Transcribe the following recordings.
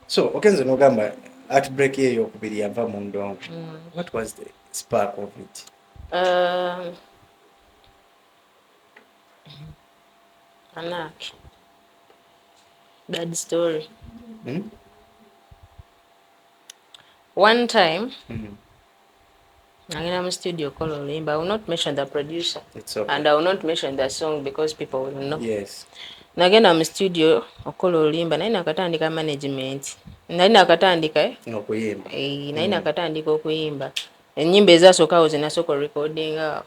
So okenze nogamba heartbreak ye yokubiri yava mu ndongo. What was the spark of it? Anak. Bad story. One time, I'm in a studio called Olimba. I will not mention the producer. It's okay. And I will not mention the song because people will know. Yes. Nagenda mu studio okola olimba naye nakatandika management. Nali nakatandika okuyimba. Nali nakatandika okuyimba. Ennyimba ezasookawo zinasooka recordinga.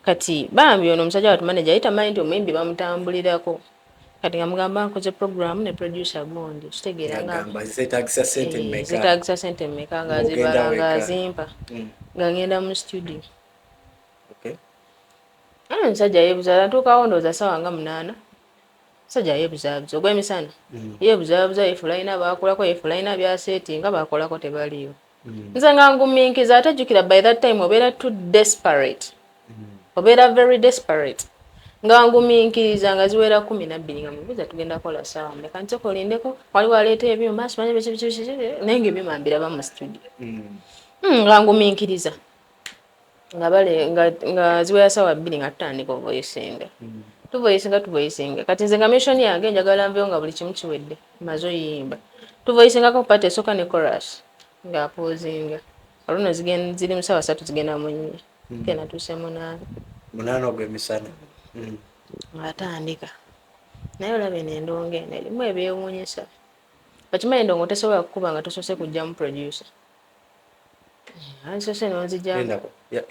Kati bambi ono omusajja watu manager ayita mind omuyimbi bamutambulirako. Kati ngamugamba nkoze program ne producer gundi. Kitegeera nga zetagisa sente mmeka. Zetagisa sente mmeka nga zibala nga azimpa. Nga ngenda mu studio. Okay. Omusajja yeebuza atuukawo ndowooza ssaawa nga 8. Sajja yeebuzaabuza ogw'emisana yeebuzaabuza efulayina baakolako efulayina byaseetinga baakolako tebaliyo. Nze nga nguminkiza atajjukira by that time obeera too desperate. Obeera very desperate. Nga nguminkiriza nga ziwera 12 nga mubuuza tugenda kola ssaawa mmeka nti kolindeko waliwo aleeta ebyuma simanyi naye ng'ebyuma mbiraba mu studio. Nga nguminkiriza nga ziwera ssaawa 2 nga tutandika ovoisinga. Tuvoisinga kati nze nga mission yange njagala nveewo nga buli kimu kiwedde maze oyimba tuvoisingako part esooka ne chorus nga apozinga oluno ziri mu ssaawa 3 zigenda mu 4 kena tuuse 8 ogw'emisana atandika naye olaba eno endongo eno erimu ebyewuunyisa bakimanyi endongo tesobola kukuba nga tosoose kujjamu producer ansose nonzijamu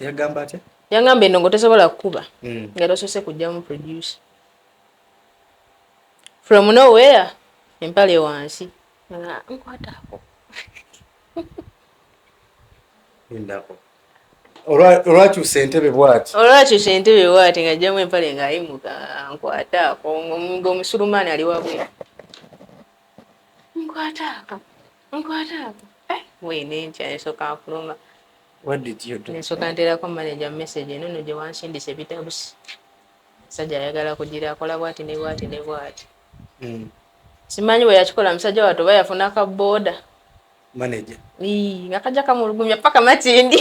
yagamba atya yangamba endongo tesobola kukuba nga tosoose kujjamu producer from nowhere empale wansi nga nkwataako ndako olwakyusa entebe bw'ati nga ajjamu empale ng'ayimuka nkwataako ng'omusulumani ali wabwe nkwataako wene ntya nsooka nfuluma nsooka nteerako manager message eno no gye wansindisa ebitabusi musajja ayagala kugira akola bwati ne bwati ne bwati simanyi bwe yakikola musajja wattu oba yafuna akabooda manager nga kajja kamulugumya paka matindi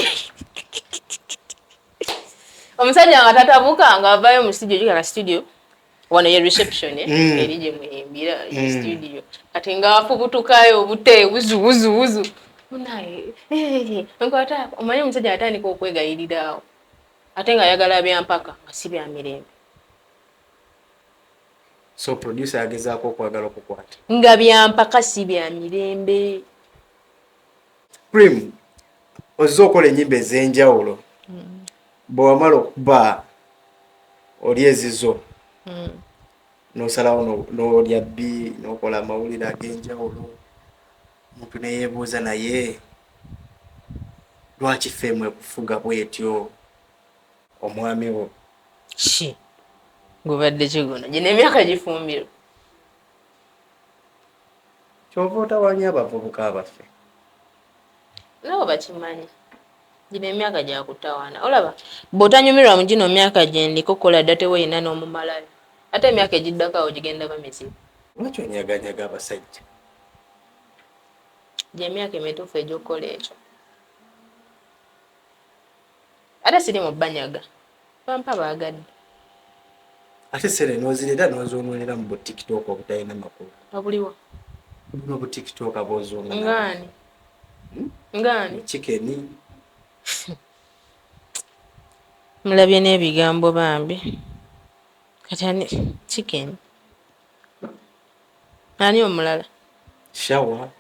omusajja nga tatabuka nga avaayo mu studio jukaka studio wano ye reception eri gye muyimbira studio kati nga afubutukayo obute wuzu munaye nkwata omanyi omusajja atandika okwegayirirawo ate nga ayagala byampaka nga si bya mirembe. So producer yagezaako okwagala okukwata nga byampaka si bya mirembe. Prim ozze okola ennyimba ez'enjawulo bwe wamala okuba oli ezizo n'osalawo n'olya bbi n'okola amawulire ag'enjawulo omuntu neyeebuuza naye lwaki ffeemu ekufuga bwetyo omwami wo gubadde kiguno gino emyaka gifumbiro kyova otawanya abavubuka abaffe nabo bakimanyi gino emyaka gyakutawaana olaba bw'otanyumirwa mu gino myaka gyendiko kola dda teweyina n'omumalayo ate emyaka egiddakawo gigenda bamizibu. lwaki onyaganyaga abasajja gy'emyaka emituufu egy'okukola ekyo ate siri mu banyaga bampa baagadde ate sere n'ozirera n'ozoononera mu butiktok obutalina makulu obuliwo buno butiktok aboozoonona ngaani chikeni mulabye n'ebigambo bambi kati ani chicken ani omulala shawa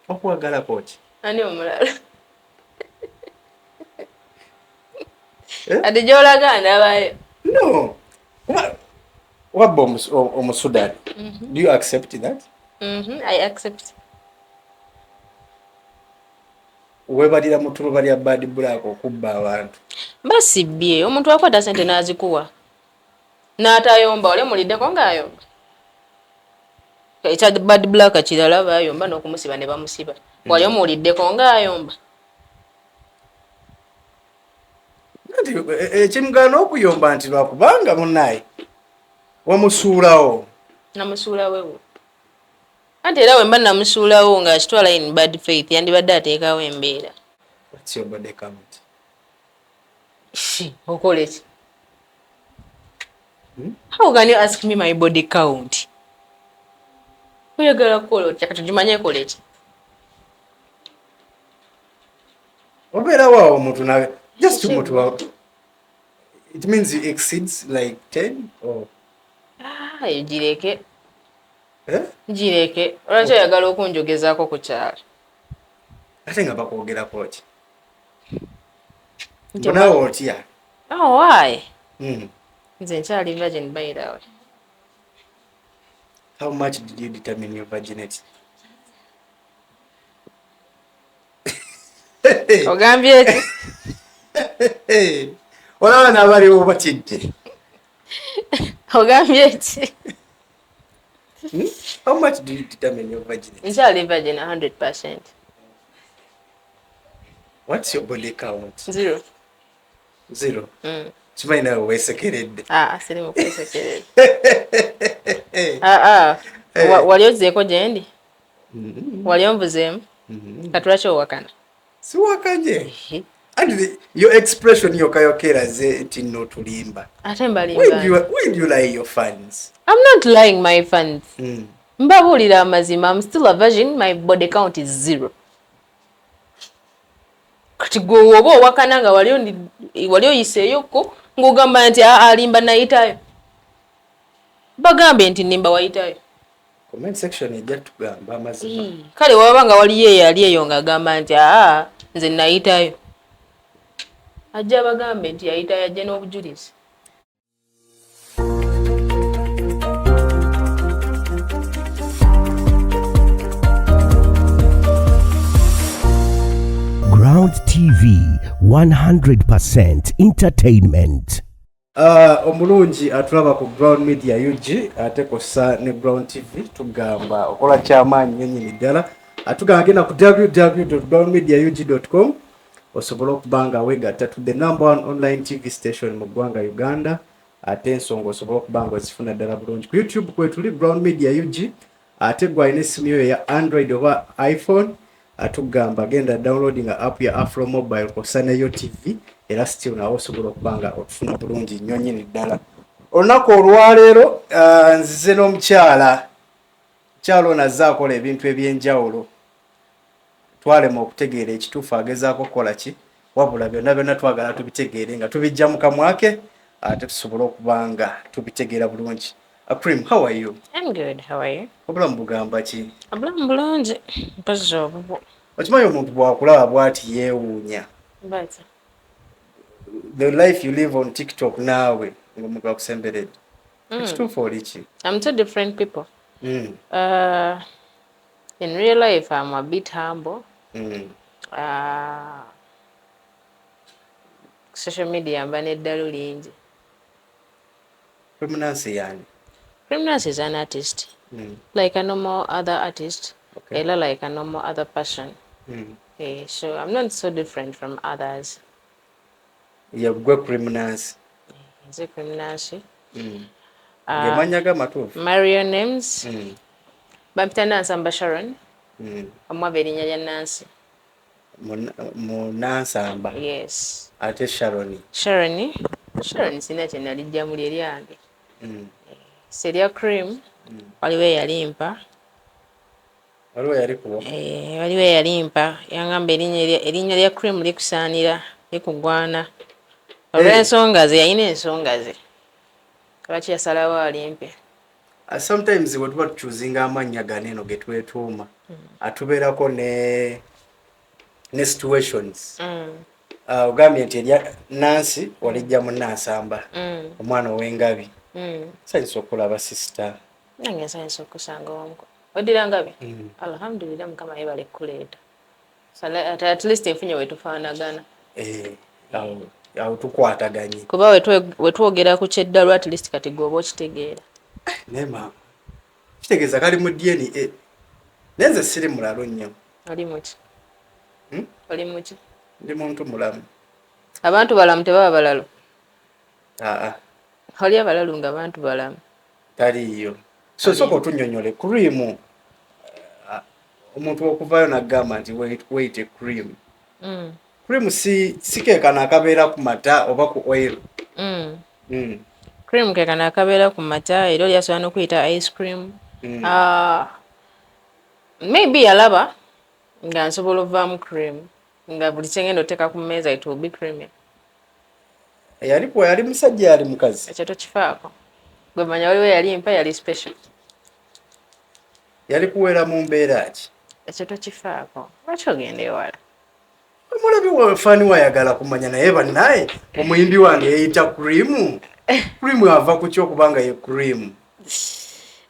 okwagalako ki ani omulala ate gy'olaga ndabayo no wabba omusudani do you accept that? I accept. webalira mu tuluba lya bad black okubba abantu basibbye omuntu akwata sente n'azikuwa n'atayomba ole muliddeko ng'ayomba ekya bad black kirala bayomba n'okumusiba ne bamusiba wali omuwuliddeko ng'ayomba ekimugaana okuyomba nti lwakubanga munnaye wamusuulawo namusuula wewo Anti era we mba namusuulawo ng'akitwala in bad faith yandibadde ateekawo embeera. What's your body count? Okola ki? How can you ask me my body count? Oyagala kukola otya kati gimanye kola ki? Obeera waawo omuntu nawe just omuntu waawo. It means you exceeds like 10 or Gireke. gireke. Olwaki oyagala okunjogezaako ku kyalo? Ate nga bakwogerako ki? Naawe otya? Oh, why? Nze nkyali virgin by the way. How much did you determine your virginity? Ogambye eki? Olaba n'abaliwo batidde. Ogambye eki? How much do you determine your virginity? Nkyali virgin 100%. What's your body count? 0. 0. Kimanyi nawe weesekeredde. Siri mu kwesekerera. Wali ozzeeko gye ndi? Wali onvuzeemu? Kati lwaki owakana? Siwakanye. And your expression yokayokeraze nti n'otulimba. Ate mbalimba. When do you lie your fans? I'm not lying my fans. Mbabuulira amazima. I'm still a virgin. My body count is 0. Kati gwe oba owakana nga wali oyiseeyoko ng'ogamba nti alimba nayitayo. Bagambe nti nimba wayitayo. Comment section ejja tugamba amazima. Kale waba nga waliyo eyali eyo ng'agamba nti nze nayitayo. Ajja bagambe nti yayitayo ajje n'obujulizi. Ground TV 100% entertainment. Omulungi atulaba ku Ground Media UG ate kosa ne Ground TV tugamba okola kyamaanyi nnyini ddala atugamba genda ku www.groundmediaug.com osobola okubanga weegatta to the #1 online TV station mu ggwanga Uganda ate ensonga osobola okubanga ozifuna ddala bulungi ku YouTube kwetuli Ground Media UG ate gwalina essimu yo ya Android oba iPhone atugamba genda downloading app ya Afro Mobile kosa neyo TV era still nawo osobola okubanga okufuna bulungi nnyo nnyini ddala. Olunaku olwaleero nzize n'omukyala ono azze akola ebintu eby'enjawulo twalema okutegeera ekituufu agezaako kukola ki wabula byonna twagala tubitegeere nga tubijja mu kamwa ke ate tusobole okubanga tubitegeera bulungi. Prim, how are you? I'm good. How are you? Obulamu bugamba ki? Obulamu bulungi. Mpozzi obubwo. Okimanyi omuntu bw'akulaba bw'ati yeewuunya. But The life you live on TikTok naawe ng'omuntu akusemberedde. Ekituufu oli ki? I'm two different people. In real life, I'm a bit humble. Social media mba n'eddalu lingi. Preminence yani? Preminence is an artist. Like a normal other artist. Okay. Ella like a normal other person. So I'm not so different from others. Yagwe Preminence. Is it Preminence? Gemanya gamatuufu. Mario names. Bampita Nansamba Sharon. Omwava erinnya lya Nancy. Mu Nansamba. Yes. Ate Sharon sina kye nalijjamu lye lyange. Serya Cream waliwo eyalimpa. Waliwo yali kuwa? Waliwo eyalimpa yangamba erinnya lya Cream likusaanira likugwana. Olw'ensonga ze yalina ensonga ze. Lwaki yasalawo alimpe? Sometimes we tuba tuchuzinga amannya ganeno ge twetuuma atubeerako ne situations. Ogambye nti erya Nancy walijja mu Nansamba omwana ow'engabi. Nsanyusa okulaba sister. Nange nsanyusa okusanga omuko. Oddira ngabi? Alhamdulillah Mukama yeebale kuleeta. At least enfunye we tufaanagana. Awo tukwataganye. Kuba we twogera ku kyeddalu at least kati gw'oba okitegeera. Nema. Kitegeeza kali mu DNA. Nenze siri mulalo nnyo. Oli muki? Oli muki? Ndi muntu mulamu. Abantu balamu tebaba balalu. Oli abalalu nga abantu balamu. Taliyo. So soko tunnyonnyole Cream omuntu okuvayo nagamba nti wait cream. Cream si kekana akabeera ku mata oba ku oil. Cream kekana akabeera ku mata era oli asobola n'okuyita ice cream. Maybe yalaba nga nsobola ovaamu cream nga buli kyengenda oteeka ku mmeeza it will be creamy. Yali musajja yali mukazi? Ekyo tokifaako. Gwe manya waliwo yali mpa yali special. Yali kuwera mu mbeera ki? Ekyo tokifaako. Lwaki ogenda ewala? Omulabi wafaani wayagala kumanya naye bannaye omuyimbi wange yeeyita cream. Cream ava ku kyokubanga ye cream.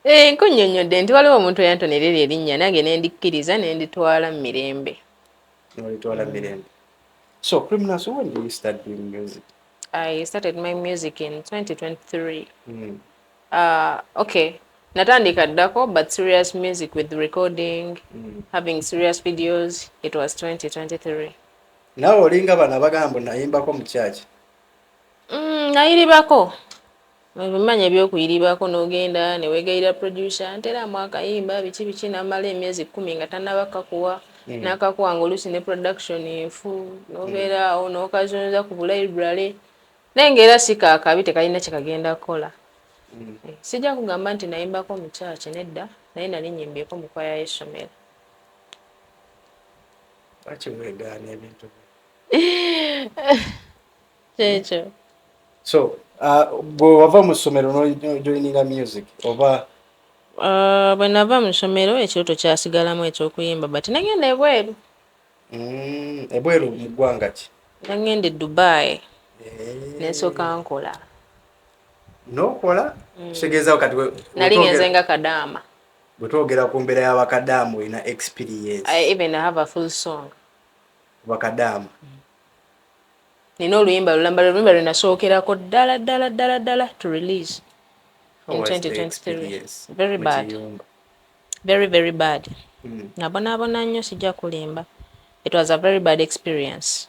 Nkunnyonnyodde nti waliwo omuntu eyantonerera erinnya nange nendikkiriza nenditwala mu mirembe. Nolitwala mirembe. So Creamness, when did you start doing music? I started my music in 2023. Okay. Natandika ddako, but serious music with recording, having serious videos, it was 2023. Nawe olinga bana bagamba nayimbako mu church? Nayiribako. Manya ebyokuyiribako n'ogenda ne weegayirira producer nteramu akayimba biki namala emyezi 10 nga tannabakakuwa n'akakuwa ng'oluusi ne production enfu n'obeera awo n'okazonza ku bulibrary naye ng'era si kaakabi tekalina kye kagenda kukola. Sijja kugamba nti nayimbako mu church nedda naye nali nyimbyeko mu kwaya y'essomero. Lwaki weegaana ebintu kyekyo? So bwe wava mu ssomero n'ojoininga music oba? Bwe nava mu ssomero ekyoto kyasigalamu ekyokuyimba but nagenda ebweru. Ebweru mu ggwanga ki? Nagenda e Dubai nensooka nkola. N'okola? Kitegeeza kati nali ngenze nga Kadaama. Bwe twogera ku mbeera y'Abakadaama olina experience? I even have a full song. Bakadaama? Nina oluyimba lulamba lwe nasookerako ddala to release in 2023. Very bad. Very, very bad. Nabonaabona nnyo sijja kulimba. It was a very bad experience.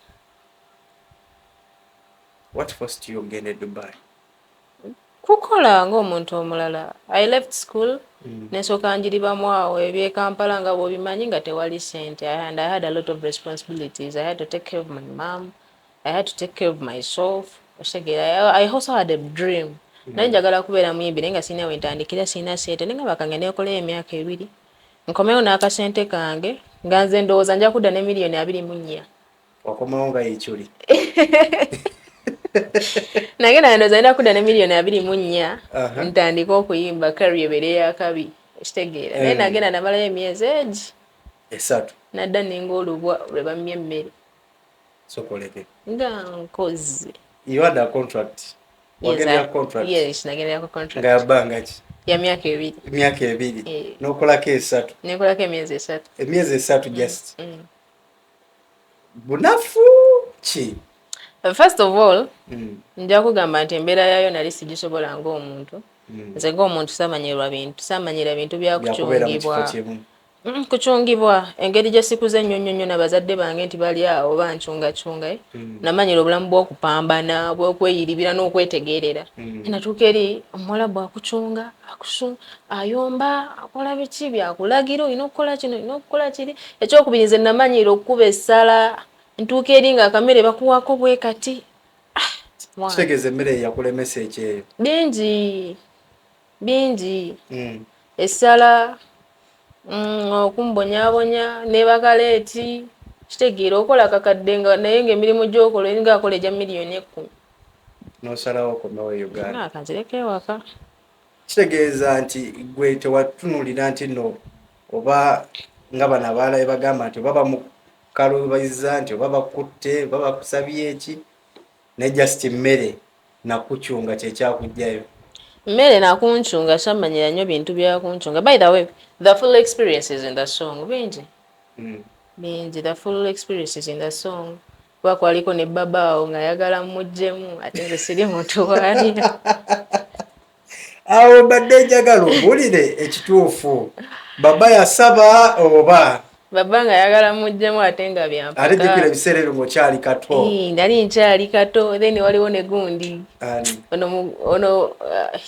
What forced you ogende e Dubai? Kukola ng'omuntu omulala. I left school. Nesooka njiribamu awo eby'e Kampala nga bw'obimanyi nga tewali ssente. And I had a lot of responsibilities. I had to take care of my mom. I had to take care of myself. I also had a dream. Nali njagala kubeera muyimbi naye nga sirina we ntandikira, sirina ssente naye nga bakangenda ekolayo emyaka 2. Nkomewo n'akasente kange nga nze ndowooza nja kudda ne miliyoni 24. Wakomawo nga yekyuli? Nagenda ndowooza nja kudda ne miliyoni 24 ntandika okuyimba career ebeere y'akabi. Ekitegeera. Naye nagenda namalayo emyezi egi 3. nadda ninga olubwa lwe bammye emmere. Sokoleke. Nga nkozi. You had a contract? Wagendera contract? Yes, nagendera contract. Nga yabbanga ki? Ya myaka 2. Myaka 2. N'okolako 3. Nekolako emyezi 3. Emyezi 3 just? Bunafu ki? First of all, nja kugamba nti embeera yayo nali sigisobola ng'omuntu. Nze ng'omuntu saamanyira bintu bya kucungibwa. Kucungibwa engeri gye sikuze nnyo n'abazadde bange nti bali awo bancungacunga. Namanyira obulamu bw'okupambana, bw'okweyiribira n'okwetegeerera. Natuuka eri omuwala bw'akucunga, ayomba, akola biki byakulagira, olina okukola kino, olina okukola kiri. Ekyokubiri nze namanyira okkuba essala. Ntuuka eri nga akamere bakuwako bwe kati. Kitegeeza emmere yakulemesa ekyeyo? Bingi. Essala. Okumbonyabonya ne bakaleeti kitegeera okola kakadde nga naye ng'emirimu gy'okola nga akola egya miliyoni 10. N'osalawo okomewo e Uganda? Kanzireko ewaka. Kitegeeza nti gwe tewatunuulira nti nno oba nga bano abaalabe bagamba nti oba bamukalubayiza nti oba bakutte oba bakusabye eki ne just mmere nakucunga kyekyakugjayo? Mmere nakunchunga samanyira nnyo bintu byakunchunga. By the way, the full experiences in the song bingi. The full experiences in the song. Wakwaliko ne babaawo ng'ayagala mujjemu ate nze siri muntu waali. Awo badde njagala obuulire ekituufu. Baba yasaba oba? Baba ng'ayagala mujjemu ate nga byampaka. Ate jjukira ebiseera ebyo ng'okyali kato. Nali nkyali kato, then waliwo ne gundi. Ono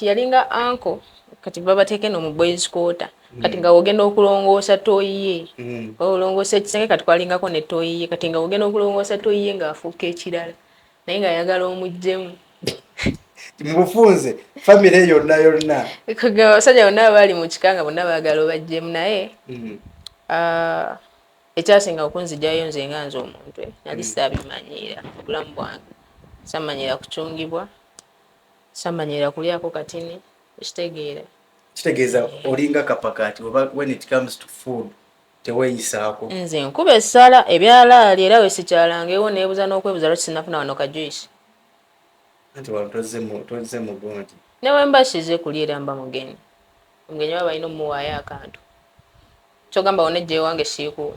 yalinga uncle kati babateeke no mu boys quarter. kati nga ogenda okulongoosa toyiye olongoosa ekisenge kati kwalingako ne toyiye kati nga ogenda okulongoosa toyiye ng'afuuka ekirala naye ng'ayagala omuggyemu mubufunze famire yonna abasajja bonna baali mu kika nga bonna baagala obaggyemu naye ekyasinga okunzigyayo nze nga nze omuntu nali saabimanyiira obulamu bwange sammanyira kucungibwa sammanyira kulyako katini kitegeeza olinga kapakati oba when it comes to food teweeyisaako nze nkuba essala ebyalaali era wesikyalangewo neebuza n'okwebuza lwaki sinafuna wano kajuisi anti wano tozze mu gundi newe mbasize kulyera mba mugenyi omugenyi baba balina omuwaayo akantu kyogamba wonejja ewange siikuwa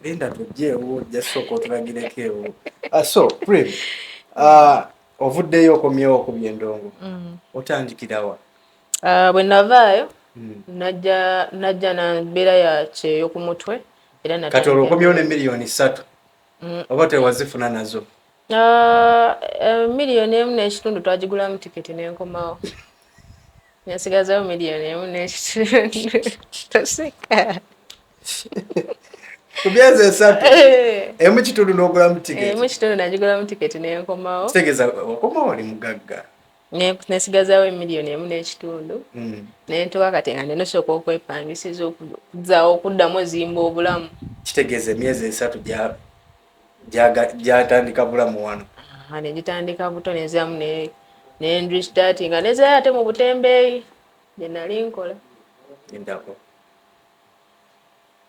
linda tujjeewo jasooka otulagireko ewo so Prim ovuddeyo okomyewo okubya endongo otandikirawa bwe navaayo najja nambeera ya kyeyo ku mutwe era kati olwo okomyewo ne miliyoni 3 oba tewazifuna nazo miliyoni emu n'ekitundu twagigulamu tiketi n'enkomawo nasigazayo miliyoni emu n'ekitundu toseka kubyezi 3 emu kitundu n'ogulamu tiketi emu kitundu nagigulamu tiketi n'enkomawo kitegeeza okomawo oli mugagga nesigazawo miliyoni emu n'ekitundu nentuwa kati nga nenosooka okwepangisiza okuzzaawo okuddamu ezimba obulamu kitegeeza emyezi 3 gyatandika bulamu wano negitandika buto nezamu nendristati nga nezayo ate mu butembeeyi gye nali nkola endako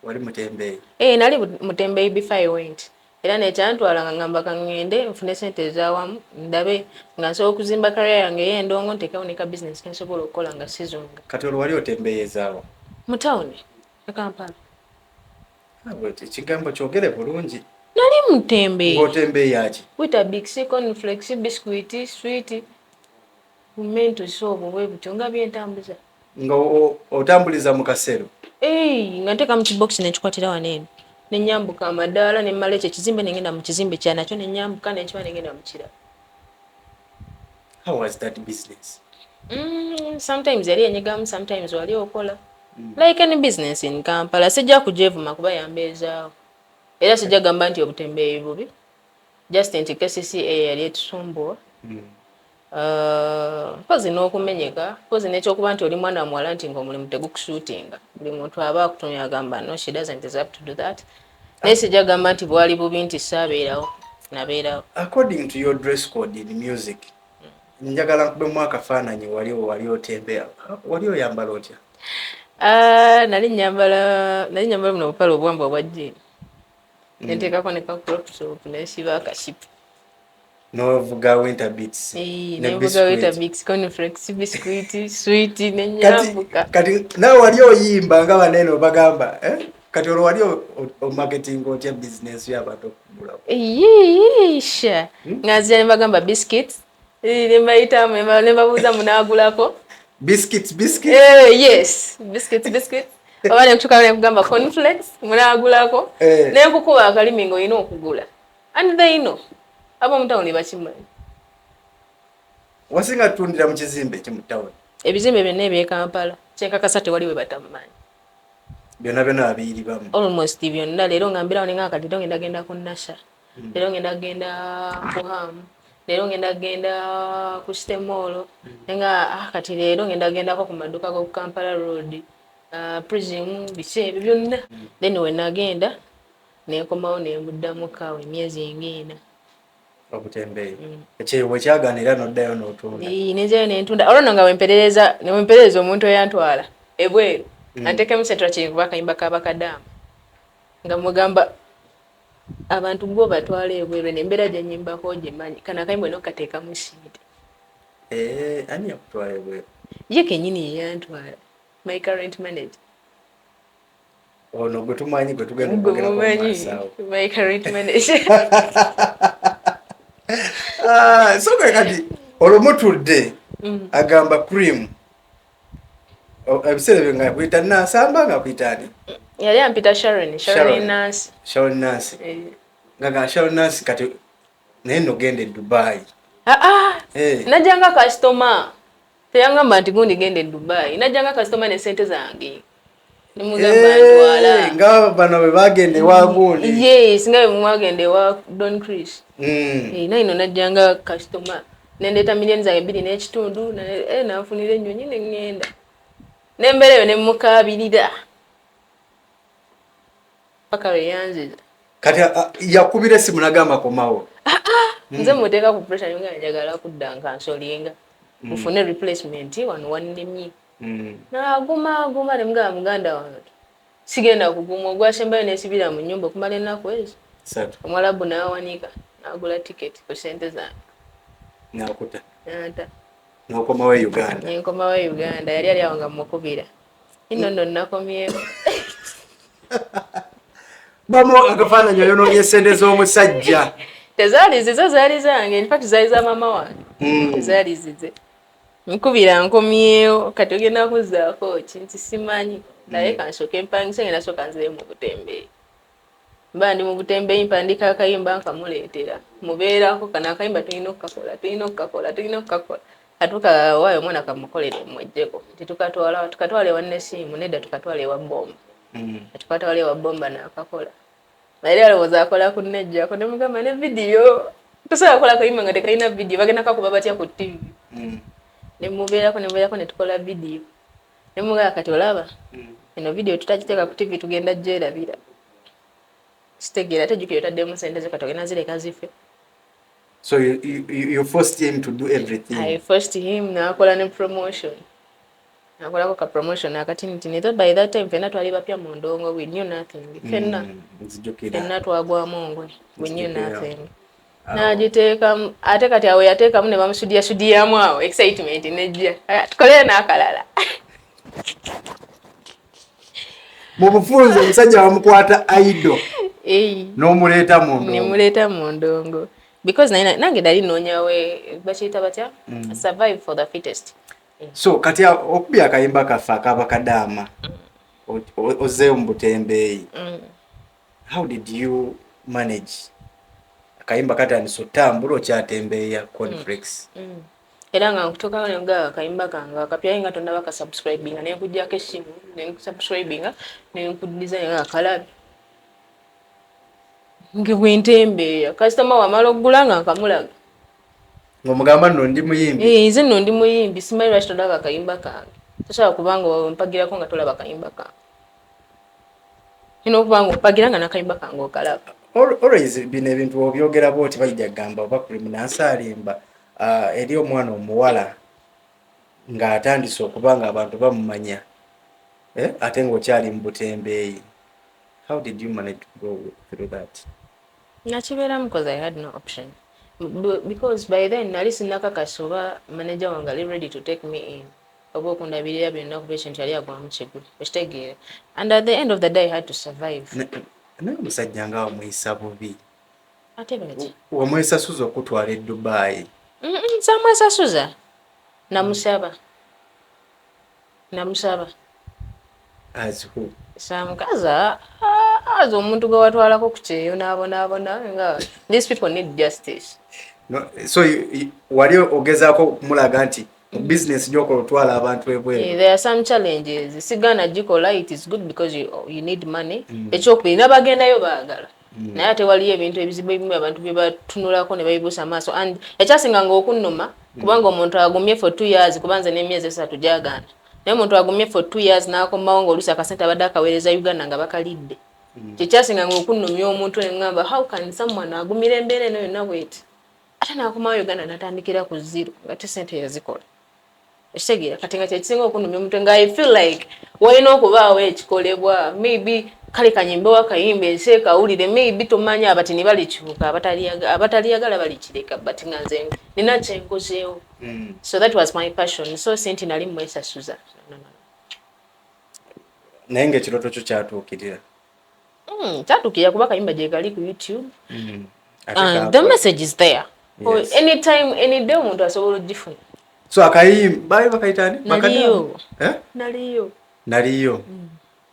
wali mutembeeyi nali mutembeeyi before I went era nekyantwala nga ngamba kangende nfune sente ezaawamu ndabe nga nsobola okuzimba kariya yange ey'endongo nteekawo ne ka bizinesi kensobola okukola nga sizunga kati olwo wali otembeeyi ezaawa mu tawuni e Kampala ekigambo kyogere bulungi nali mutembeeyi ng'otembeeyi yaki wita big cornflakes biscuit sweet mento sobo bwe butyo nga byentambuza nga otambuliza mu kasero nga nteeka mu kiboksi nekikwatira waneeno nenyambuka amadaala nemmala ekyo ekizimbe nengenda mu kizimbe kya nakyo nenyambuka nekiba nengenda mu kirala. How was that business? Sometimes yali enyigamu, sometimes wali okola like any business in Kampala. Sijja kujevuma kuba yambeezaawo era sijja gamba nti obutembeeyi bubi, just nti KCCA yali etusumbuwa mpozi n'okumenyeka, mpozi n'ekyokuba nti oli mwana muwala nti ng'omulimu tegukushootinga, buli muntu aba akutumya agamba no, she doesn't deserve to do that. Naye sijja gamba nti bwali bubi nti saabeerawo, nabeerawo. According to your dress code in music, njagala nkubemu akafaananyi wali otembeera, wali oyambala otya? Nali nyambala buno obupale obwamba obwa jeans, nenteekako ne ka crop top nesiba akashipu. Novuga winter beats. Nevuga winter beats, cornflakes, biscuit, sweet, nenyambuka. Kati nawe wali oyimba nga banene bagamba, kati olwo wali marketing otya business y'abantu okugula. Yisha. Ngazia ne bagamba biscuits. Nembayitamu nembabuuza munaagulako. Biscuits. Yes, biscuits. Oba nekutuka nekugamba cornflakes, munaagulako. Nenkukuba akalimi ng'olina okugula. And they know. Abo mutawuni bakimanyi. Wasinga tundira mu kizimbe kimutawuni. Ebizimbe byonna eby'e Kampala kyenkakasa tewali we batamumanyi. Byonna abiri bamu. Almost byonna. Leero nga mbeerawo ne ng'akati leero ngenda genda ku Nasha. Leero ngenda genda ku Hamu. Leero ngenda genda ku Stemolo. Nga kati leero ngenda gendako ku maduuka go ku Kampala Road. Prism biki ebyo byonna. Then we nagenda nenkomawo nembuddamu kaawe emyezi eng'ena. Obutembeeyi. Ekyewe kyaganira n'oddayo n'otunda. Nezayo nentunda. Olwo nga wemperereza omuntu eyantwala ebweru. Anteekemu Central Kyenkuba akayimba k'Abakadamu. Nga mugamba abantu gwo batwala ebweru n'embeera gye nyimbako gimanyi. Kano akayimba olina okukateekamu siidi. Ani yakutwala ebweru? Ye kennyini ye yantwala. My current manager. Ono gwe tumanyi gwe tugenda okwogerako mu maaso awo. My current manager. Soka kati olumutudde agamba cream. Ebiseera byo nga kuyita Nansamba nga kuyitani? Yali ampita Sharon Nancy. Sharon Nancy. Nga Sharon Nancy kati naye nogende Dubai. Najjanga customer. Teyangamba nti gundi gende Dubai. Najjanga customer ne sente zange. nimugamba ntwala nga bano bwe bagende wagundi. yes nga mwagende wa Don Chris naino najjanga customer nendeeta milioni zange 2.5 nanfunira ennyonyi neŋŋenda n'embeera eyo nemukabirira paka lwe yanziza kati yakubira essimu nagamba komawo. nze muteeka ku pressure nga njagala kudda nkansolinga mufune replacement wano wannimye naguma nemugamba muganda wange sigenda kuguma ogwasembayo nesibira mu nyumba okumala ennaku ezo omwalabu nawanika nagula ticket ku sente zange nakuta nata nokomawo Uganda. nenkomawo Uganda yali ali awo nga mukubira inono nakomyewo bamo akafaananyi oyonoonye sente z'omusajja. tezaali zizo zaali zange infact zaali za mama wange tezaali zize nkubira nkomyewo kati ogenda kuzzaako ki nti simanyi naye kansooka empangisa ngenda sooka nzire mu butembeeyi mba ndi mu butembeeyi mpandika akayimba nkamuleetera mubeerako kano akayimba tulina okukakola katuka waayo omwana kamukolere mwejjeko nti tukatwala ewa Nesiimu nedda tukatwala ewa Bomba tukatwala ewa Bomba n'akakola naye alowooza akola ku nejjako nemugamba ne vidiyo tosobola kukola akayimba nga tekalina vidiyo bagenda kakuba batya ku TV nemubeerako netukola vidiyo nemugamba kati olaba eno vidiyo tutagiteeka ku TV tugenda gyerabira sitegeera tejjukira otaddemu sente ze kati ogenda zireka zife. So you forced him to do everything. I forced him nakola ne promotion nakolako ka promotion akatinitini though by that time fenna twali bapya mu ndongo we knew nothing fenna twagwamu ngwe we knew nothing najiteeka ate kati awo yateekamu ne bamusudiyamu awo excitement nejja tukolere n'akalala mu bufunze omusajja wamukwata idol n'omuleeta mu ndongo because nange dali noonyawe bakiyita batya survive for the fittest. So kati okubya akayimba kaffe akaba kadaama ozeeyo mu butembeeyi how did you manage akayimba katandisa otambula okyatembeeya Conflex era nga nkutuukawo nenga akayimba kange akapyayo nga tonna bakasubscribinga nenkuggyako essimu nenkusubscribinga nenkudizayininga akalabi ngibwentembeeya kasitoma wamala okugula nga nkamulaga ng'omugamba nno ndi muyimbi. Nze nno ndi muyimbi simanyi lwaki tolaba akayimba kange tosobola kubanga mpagirako nga tolaba akayimba kange ina okubanga opagira nga n'akayimba kange okalaba. Always bino ebintu obyogera bwoti bajja gamba oba Criminance alimba eri omwana omuwala ng'atandise okuba nga abantu bamumanya ate ng'okyali mu butembeeyi. How did you manage to go through that? Nakibeeramu because I had no option. Because by then nali sinakakasa oba manager wange ali ready to take me in oba okundabirira byonna ku patient yali agwamu kigulu ekitegeere and at the end of the day I had to survive. Naye omusajja nga wamuyisa bubi ate baki wamwesasuza okutwala e Dubai. Samwesasuza namusaba As who? Samukaza as omuntu gwe watwalako ku kyeyo n'abonaabona nga these people need justice. No, so wali ogezaako okumulaga nti business gy'okola otwala abantu ebweru. There are some challenges sigana gikola it is good because you need money ekyokubiri n'abagendayo baagala naye ate waliyo ebintu ebizibu ebimu abantu bye batunulako ne bayibuusa amaaso and ekyasinganga okunnuma kubanga omuntu agumye for 2 years kubanza n'emyezi 3 gyagaana naye omuntu agumye for 2 years n'akomawo ng'oluusi akasente abadde akaweereza Uganda nga bakalidde kyekyasinganga okunnumya omuntu engamba how can someone agumira embeera eno yonna bweti ate n'akomawo Uganda n'atandikira ku zero nga te sente yazikola ekitegeera kati nga kyekisinga okunnumya omuntu nga I feel like walina okubaawo ekikolebwa maybe kale kanyimbe wakayimba ensi ekawulire maybe tomanyi abatini balikibuka abataliyagala balikireka but nga nze nina kyenkozeewo so that was my passion so sente nali mwesasuza naye ng'ekirooto kyo kyatuukirira. Kyatuukirira kuba kayimba gye kali ku YouTube and the message is there. Yes. Anytime any day omuntu asobola ogifuna. So akayimba bakayitani naliyo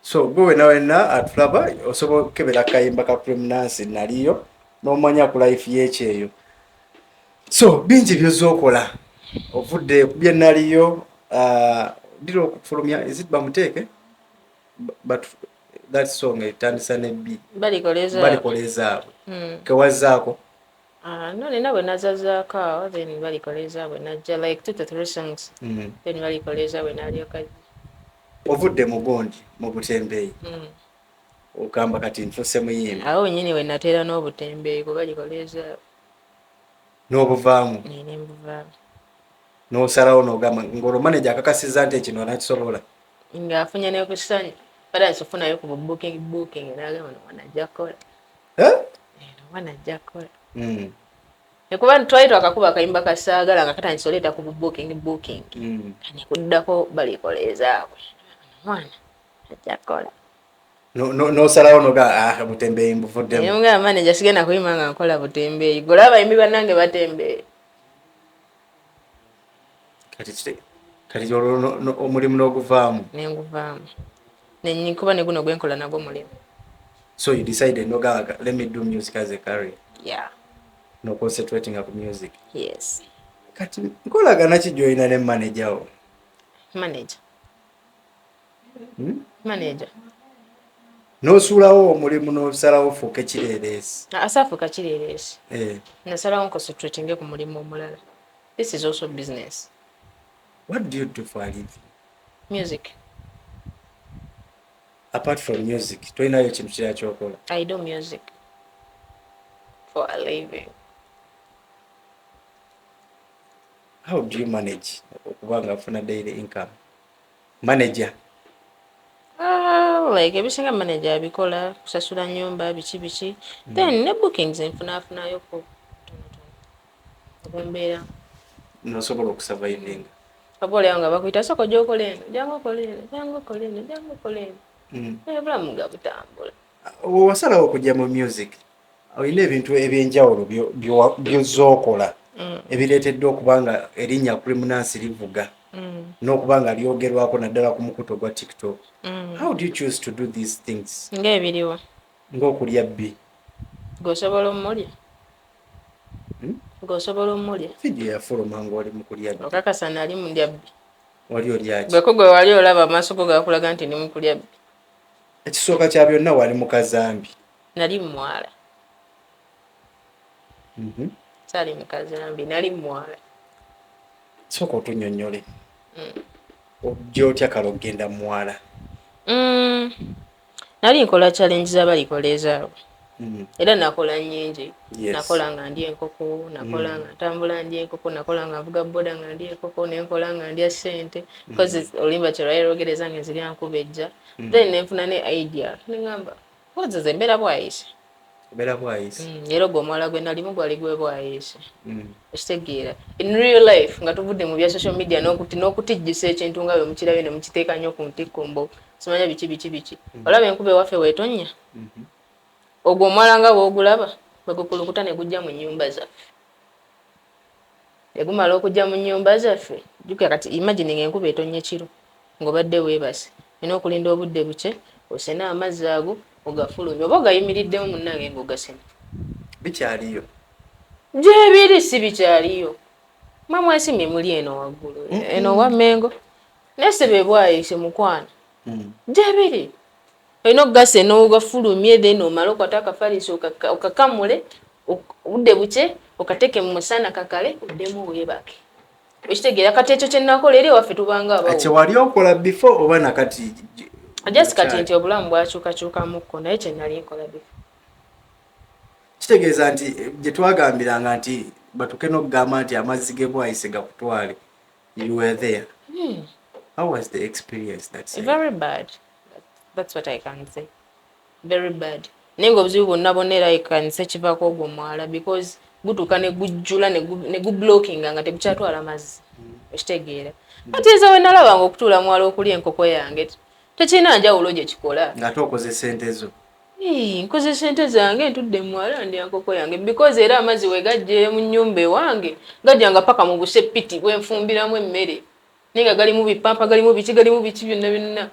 so gwe wenna atulaba osobola okukebera akayimba ka Criminance naliyo n'omanya ku life y'ekyeyo. So bingi by'ozookola ovudde ku bye naliyo dira okufulumya is it bamuteeke but that song etandisa ne B balikoleza kewazaako no nina bwe nazazaako awo then balikoleza bwe najja like 2 to 3 songs then balikoleza bwe nalyoka ovudde mugondi mu butembeeyi ogamba kati nfuse muyimbi awo nyini we nateera n'obutembeeyi kuba balikoleza n'obuvaamu nembuvaamu n'osalawo n'ogamba ng'olwo manager akakasizza nti ekino nakisobola ng'afunye n'okusanyu bada nsifunayo ku booking n'agamba no wanajja kola wanajja kola ekuba twali twakakuba akayimba kasaagala nga katandisa oleeta ku booking kani kuddako balikolezaawe mwana ajja kola n'osalawo n'oga butembeeyi mbuvuddemu mugamba manager sigenda kuyima nga nkola butembeeyi gola abayimbi bannange batembeeyi kati olwo omulimu n'oguvaamu nenguvaamu kuba ne guno gwenkola nagwo mulimu so you decided nogaga let me do music as a career yeah no concentrating on music yes kati nkolagana ki joina ne manager wo manager n'osuulawo omulimu n'osalawo fuuka ekireereesi asafuuka kireereesi nasalawo nconcentrating ku mulimu omulala. This is also business. What do you do for a living? Music. Apart from music, toinayo kintu kirala kyokola? I do music for a living. How do you manage okubanga afuna daily income? Manager? Like ebisinga manager abikola kusasula nyumba biki then ne bookings nfunayo ko okumbeera nosobola okusurviving. Abole nga bakuyita soko gyokoleno jangu koleno ebulamu nga butambula. Wasalawo okujja mu music olina ebintu ebyenjawulo byozookola ebireetedde okubanga erinnya Criminance livuga n'okubanga lyogerwako naddala ku mukuto gwa TikTok. How do you choose to do these things? Ng'ebiriwo ng'okulya bbi gosobola omulya video yafuluma ng'oli mu kulya bbi okakasa nali mulya bbi wali olyaki bweko gwe wali olaba amaaso go gakulaga nti ndi mu kulya bbi. Ekisooka kya byonna wali mu kazambi nali mwala sali mu kazambi nali mwala. Sooka otunnyonnyole ojja otya kale ogenda mwala? Nali nkola challenge z'abalikoleezaawo era nakola nnyingi. Nakola nga ndi enkoko, nakola nga ntambula ndi enkoko, nakola nga nvuga boda nga ndi enkoko, nenkola nga ndya ssente because olimba kyerwayeroogereza nga nzirya nkubejja. Then nenfuna ne idea nengamba koze mbeera bwayise era ogwo omwala gwe nalimu gwali gwe bwayise ekitegeera in real life nga tuvudde mu bya social media n'okutijjisa ekintu nga bwe mukirabye ne mukiteeka nnyo ku ntikkombo simanya biki olaba enkuba ewaffe weetonnya ogwo omwala nga bw'ogulaba bwe gukulukuta ne gujja mu nnyumba zaffe egumala okujja mu nnyumba zaffe jjukira kati imagine enkuba etonnya kiro ng'obadde weebase olina okulinda obudde buke osena amazzi ago ogafulumya oba ogayimiriddemu munnange ng'ogasena bikyaliyo gyebiri si bikyaliyo mamwesimye muli eno waggulu eno wa Mengo nesebe bwayise mukwana gyebiri olina okugasena ogafulumye then omala okwata akafaliso okakamule obudde buke okateeke mu musana kakale oddemu weebake ekitegeera kati ekyo kye nnakola eri ewaffe tubanga abawo kyewali okola before oba nakati just kati nti obulamu bwakyukakyukamukko naye kye nali nkola before. Kitegeeza nti gye twagambiranga nti batuke n'okugamba nti amazzi ge bwayise gakutwale you were there. How was the experience that day? Very bad. That's what I can say. Very bad. Nengo obuzibu bonna era ekanisa kivaako ogwo omwala because gutuuka ne gujjula ne gublockinga nga tegukyatwala mazzi ekitegeera ate eza we nalabanga okutuula mwala okulya enkoko yange tekirina njawulo gye kikola ng'ate okoze ssente zo. Nkoze ssente zange ntudde mwala ndya enkoko yange because era amazzi we gajje mu nnyumba ewange gajjanga paka mu busepiti bwenfumbiramu emmere naye nga galimu bipampa galimu biki byonna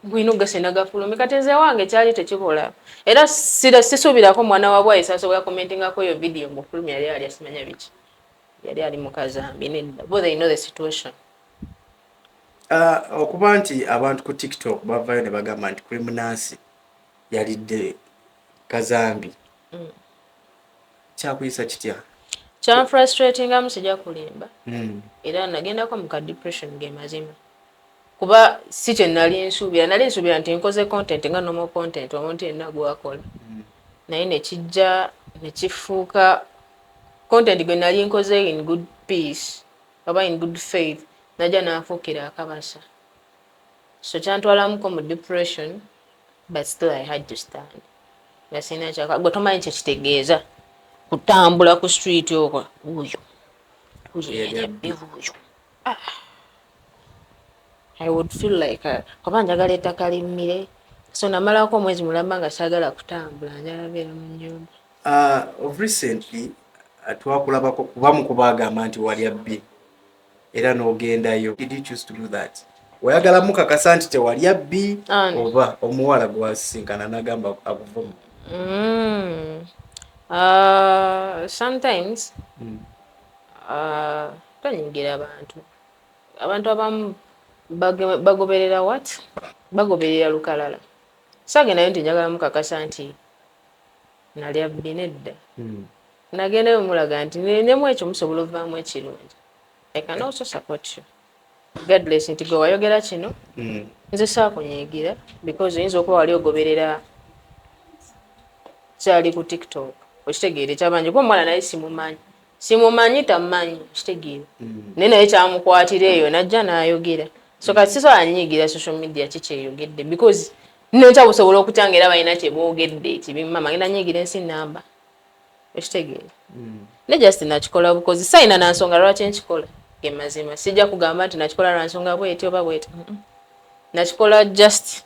gwino ogasena gafulumye kati nze wange kyali tekikola era sisuubirako mwana wa bwayise asobola commentingako eyo video ng'ofulumya yali ali asimanya biki yali ali mu kazambi nedda but they know the situation. okuba nti abantu ku TikTok bavayo ne bagamba nti Criminansi yalidde kazambi kyakuyisa kitya? Kya frustrating amu sijja kulimba era nagendako mu ka depression ge mazima kuba si kye nali nsuubira nti nkoze content nga normal content omuntu yenna gwakola naye nekijja nekifuuka content gwe nali nkoze in good peace oba in good faith najja naafuukira akabasa so kyantwalamuko mu depression but still I had to stand nga sina kyaka gwe tomanyi kyekitegeeza kutambula ku street okwo uyo I would feel like kuba njagala ettaka limmire so namalako omwezi mulamba nga saagala kutambula njala beera mu nnyumba. Of recently twakulabako kubamu kubagamba nti walya bbi era n'ogendayo. Did you choose to do that? Oyagala mukakasa nti tewalya bbi oba omuwala gwasisinkana n'agamba akuvumu? Sometimes twanyigira abantu abamu bagoberera bagoberera lukalala sagendayo nti njagala mukakasa nti nalya bbi nedda nagendayo mulaga nti nemu ekyo musobola ovaamu ekirungi I can also support you regardless nti gwe wayogera kino nze saakunyiigira because oyinza okuba wali ogoberera kyali ku TikTok okitegeere kyabanje kuba omwana naye simumanyi tamanyi okitegeere naye naye kyamukwatira eyo najja n'ayogera so kati sisobola anyiigira social media kikyeyogedde because nekya busobola okutya era balina kyeboogedde kibimama ngenda nyiigira ensi namba okitegeere ne just nakikola bukozi sayina nansonga lwaki nkikola ge mazima sijja kugamba nti nakikola lwansonga bweti oba bweti nakikola just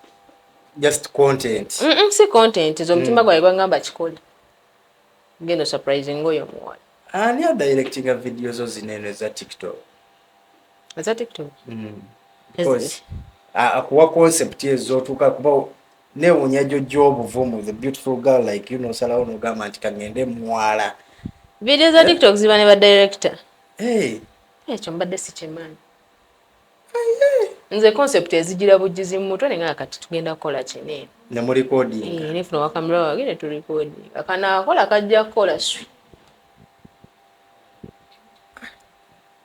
content si content z'omutima gwange gwangamba kikola ngendo surprising oyo muwala ani adirectinga video zo zinene za TikTok because akuwa concept ezo tuka kuba newunya jojo obuvumu the beautiful girl like you know salawo nogamba nti kangende mwala video za TikTok ziba ne ba director ekyo mbadde sikimanyi nze concept ezigira bugizi mu mutwe nga kati tugenda kukola kinene ne mu recording nifuna wakamera wage ne tu recording akana akola kajja kukola swi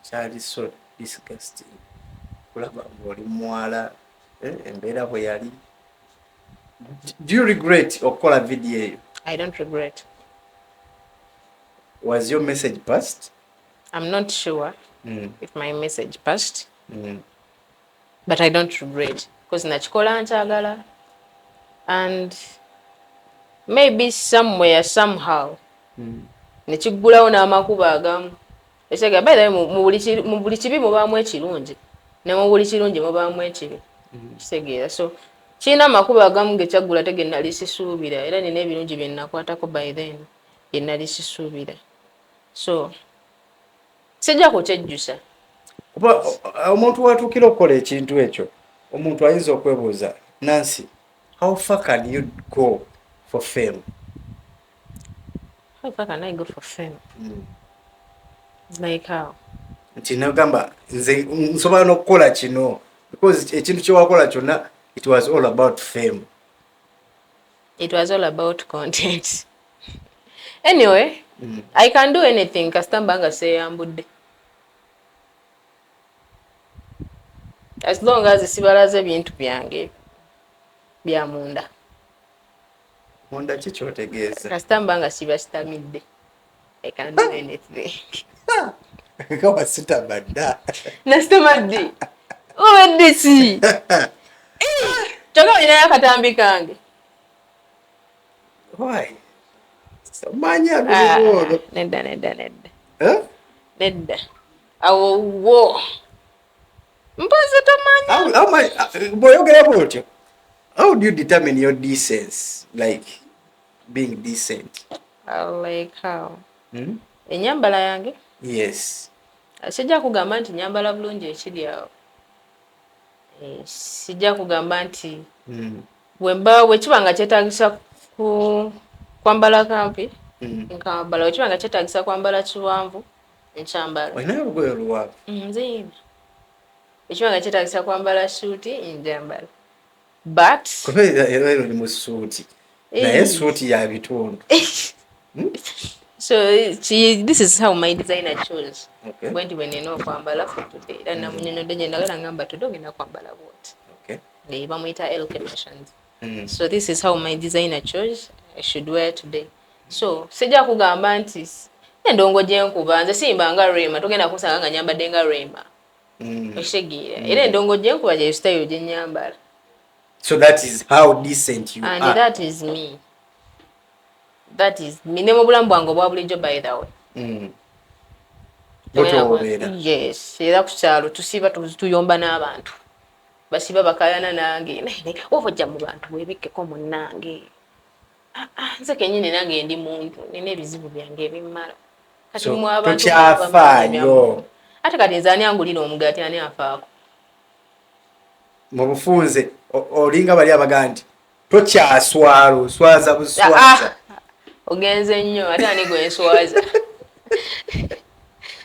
kyali so disgusting kulaba ng'oli mwala embeera bwe yali. Do you regret okukola video eyo? I don't regret. Was your message passed? I'm not sure if my message passed, but I don't regret because nakikola nkyagala and maybe somewhere somehow nekigulawo n'amakubo agamu ekyaga by the way mu buli kibi mubaamu ekirungi ne mu buli kirungi mubaamu ekibi kitegeera so kiina amakubo agamu gekyagula tege nali sisuubira era nina ebirungi bye nnakwatako by then bye nali sisuubira so sijja kukyejjusa kuba omuntu watuukira okukola ekintu ekyo omuntu ayinza okwebuuza Nancy, how far can you go for fame? How far can I go for fame? Like how? Nti nagamba nze nsobola n'okukola kino because ekintu kyewakola kyonna it was all about fame. It was all about content. Anyway, I can do anything kasitamba nga seeyambudde. As long as sibalaze ebintu byange bya munda. Munda ki kyotegeeza? Kasitamba nga sibasitamidde. I can do anything. Kawa sitabadda. Nasitamadde. Obadde si. Kyokka olinayo akatambi kange. Why? Manya gulibolo. Nedda. Nedda. Awo wo. Mpoze tomanya. Boyogera bwotyo. How do you determine your decency? Like being decent? Like how? Enyambala yange? Yes. Sijja kugamba nti nyambala bulungi ekiri awo. Sijja kugamba nti bwe kibanga kyetaagisa kwambala kampi nkambala bwe kibanga kyetaagisa kwambala kiwanvu nkyambala. Olina olugoye oluwanvu? Nziyina. ekibanga kyetagisa kwambala suuti njambala but kubera ni mu suuti naye suuti ya bitundu. so this is how my designer chose. Okay. Bwenti bwe nina okwambala for today era namunyonyodde gye ndagala ngamba today ogenda kwambala bwoti. Okay. Bamuyita Elke Fashions. So this is how my designer chose I should wear today. So sijja kugamba nti endongo gye nkuba nze simbanga Rema togenda kusanga nga nyambadde nga Rema. Ekitegeera era endongo gye nkuba gye style gye nyambala. So that is how decent you and are. That is me. That is me. Ne mu bulamu bwange obwa bulijjo by the way. Yes, era ku kyalo tusiba tuyomba n'abantu. Basiba bakayana nange. Ovojja mu bantu webikkeko munnange. Nze kennyini nange ndi muntu nina ebizibu byange ebimmala. Kati mu abantu tukyafaayo. Ate kati nze ani angulira omugaati ani afaako. Mu bufunze olinga bali abagandi tokyaswala oswaza buswaza. Ogenze nnyo ate ani gwenswaza.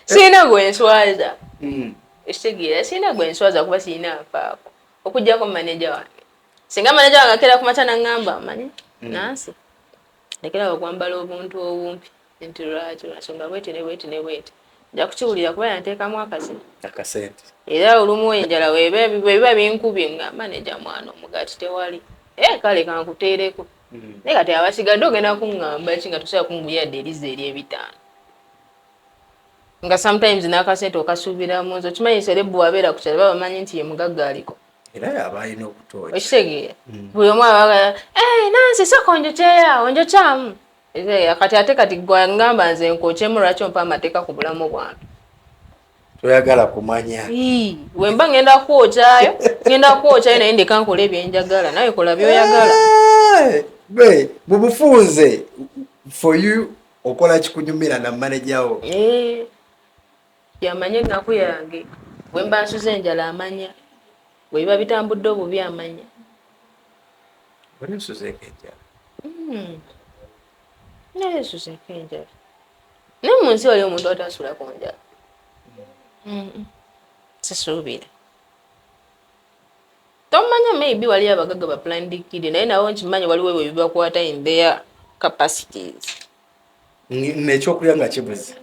Sina gwenswaza. Ekitegeera sina gwenswaza kuba sina afaako. Okujjako manager wange. Singa manager wange akera kumaca n'angamba manyi nansi. Lekera okwambala obuntu obumpi. Nti lwaki nsonga bwete ne bwete ne bwete. Nja kukiwulira kuba yanteekamu akasente. Era olumu enjala webiba binkubye nga manager mwana omugaati tewali. Kale kankuteereko. Naye kati abasigadde ogenda kuŋŋamba eki nga tosobola kunguyadde erize ery'ebitaano. Nga sometimes n'akasente okasuubiramu nze okimanyi serebu wabeera ku kyalo baba bamanyi nti ye mugagga aliko. Era yaba alina obutooki. Okitegeera buli omu abagala nansi soko njokyeya njokyamu. Kati ate kati gwangamba nze nkokyemu lwaki ompa amateeka ku bulamu bwange. Toyagala kumanya. Wemba ngenda kwokyayo naye ndeka nkola ebyenjagala nawe kola byoyagala. Mu bufunze for you okola kikunyumira na manager wo. Yamanye ennaku yange wemba nsuze enjala amanya bwebiba bitambudde obubi amanya. Nsuzeeko enjala. Naye nsuzeeko enjala. Naye mu nsi wali omuntu atasula ku njala. Sisuubira. Tomanya maybe wali abagagga ba planned kid naye nawo nkimanyi waliwo bwe bibakwata in their capacities. Nekyokulya nga kibuze.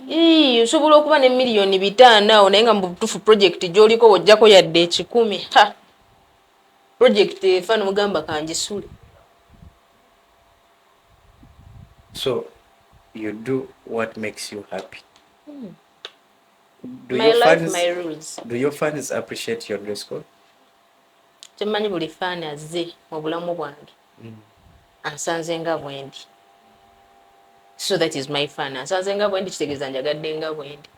Osobola okuba ne miliyoni 5 naye nga mu butuufu project gy'oliko wojjako yadde 10. Project efano mugamba kangisule. So you do what makes you happy. My life, my rules. Do your fans appreciate your dress code? Kimanyi buli fan azze mu bulamu bwange. Ansanze nga bwendi. So that is my fan. Ansanze nga bwendi kitegeeza njagadde nga bwendi.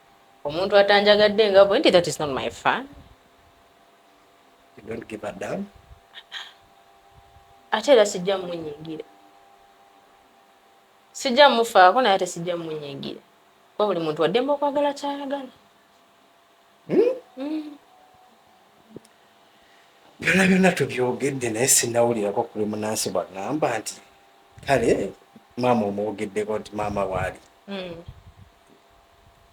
Omuntu atanjagadde nga bwendi, that is not my fan. You don't give a damn? Ate era sijja munyiigira. Sijja mufaako naye ate sijja munyiigira. Kuba buli muntu waddemba okwagala kyayagala. Byonna tubyogedde naye sinnawulirako kuli munansi bwagamba nti kale maama omwogeddeko nti maama waali.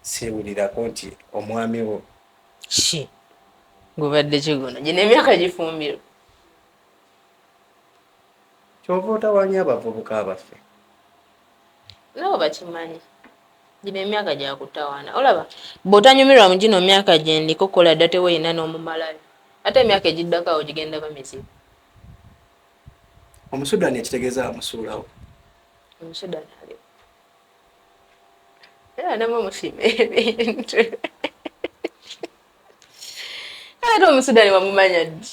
Siwulirako nti omwami wo. Gubadde kigona gye n'emyaka gifumbiro. Kyova otawanya abavubuka abaffe. Nabo bakimanyi. Gino emyaka gya kutawaana. Olaba bw'otanyumirwa mu gino myaka gye ndiko kola dda teweeyina n'omumalayo. Ate emyaka egiddako awo gigenda bamizibu. Omusudaani ekitegeeza amusuulawo. Omusudaani aliwo. Era namwe musiima ebintu. Ate omusudaani wamumanya ddi?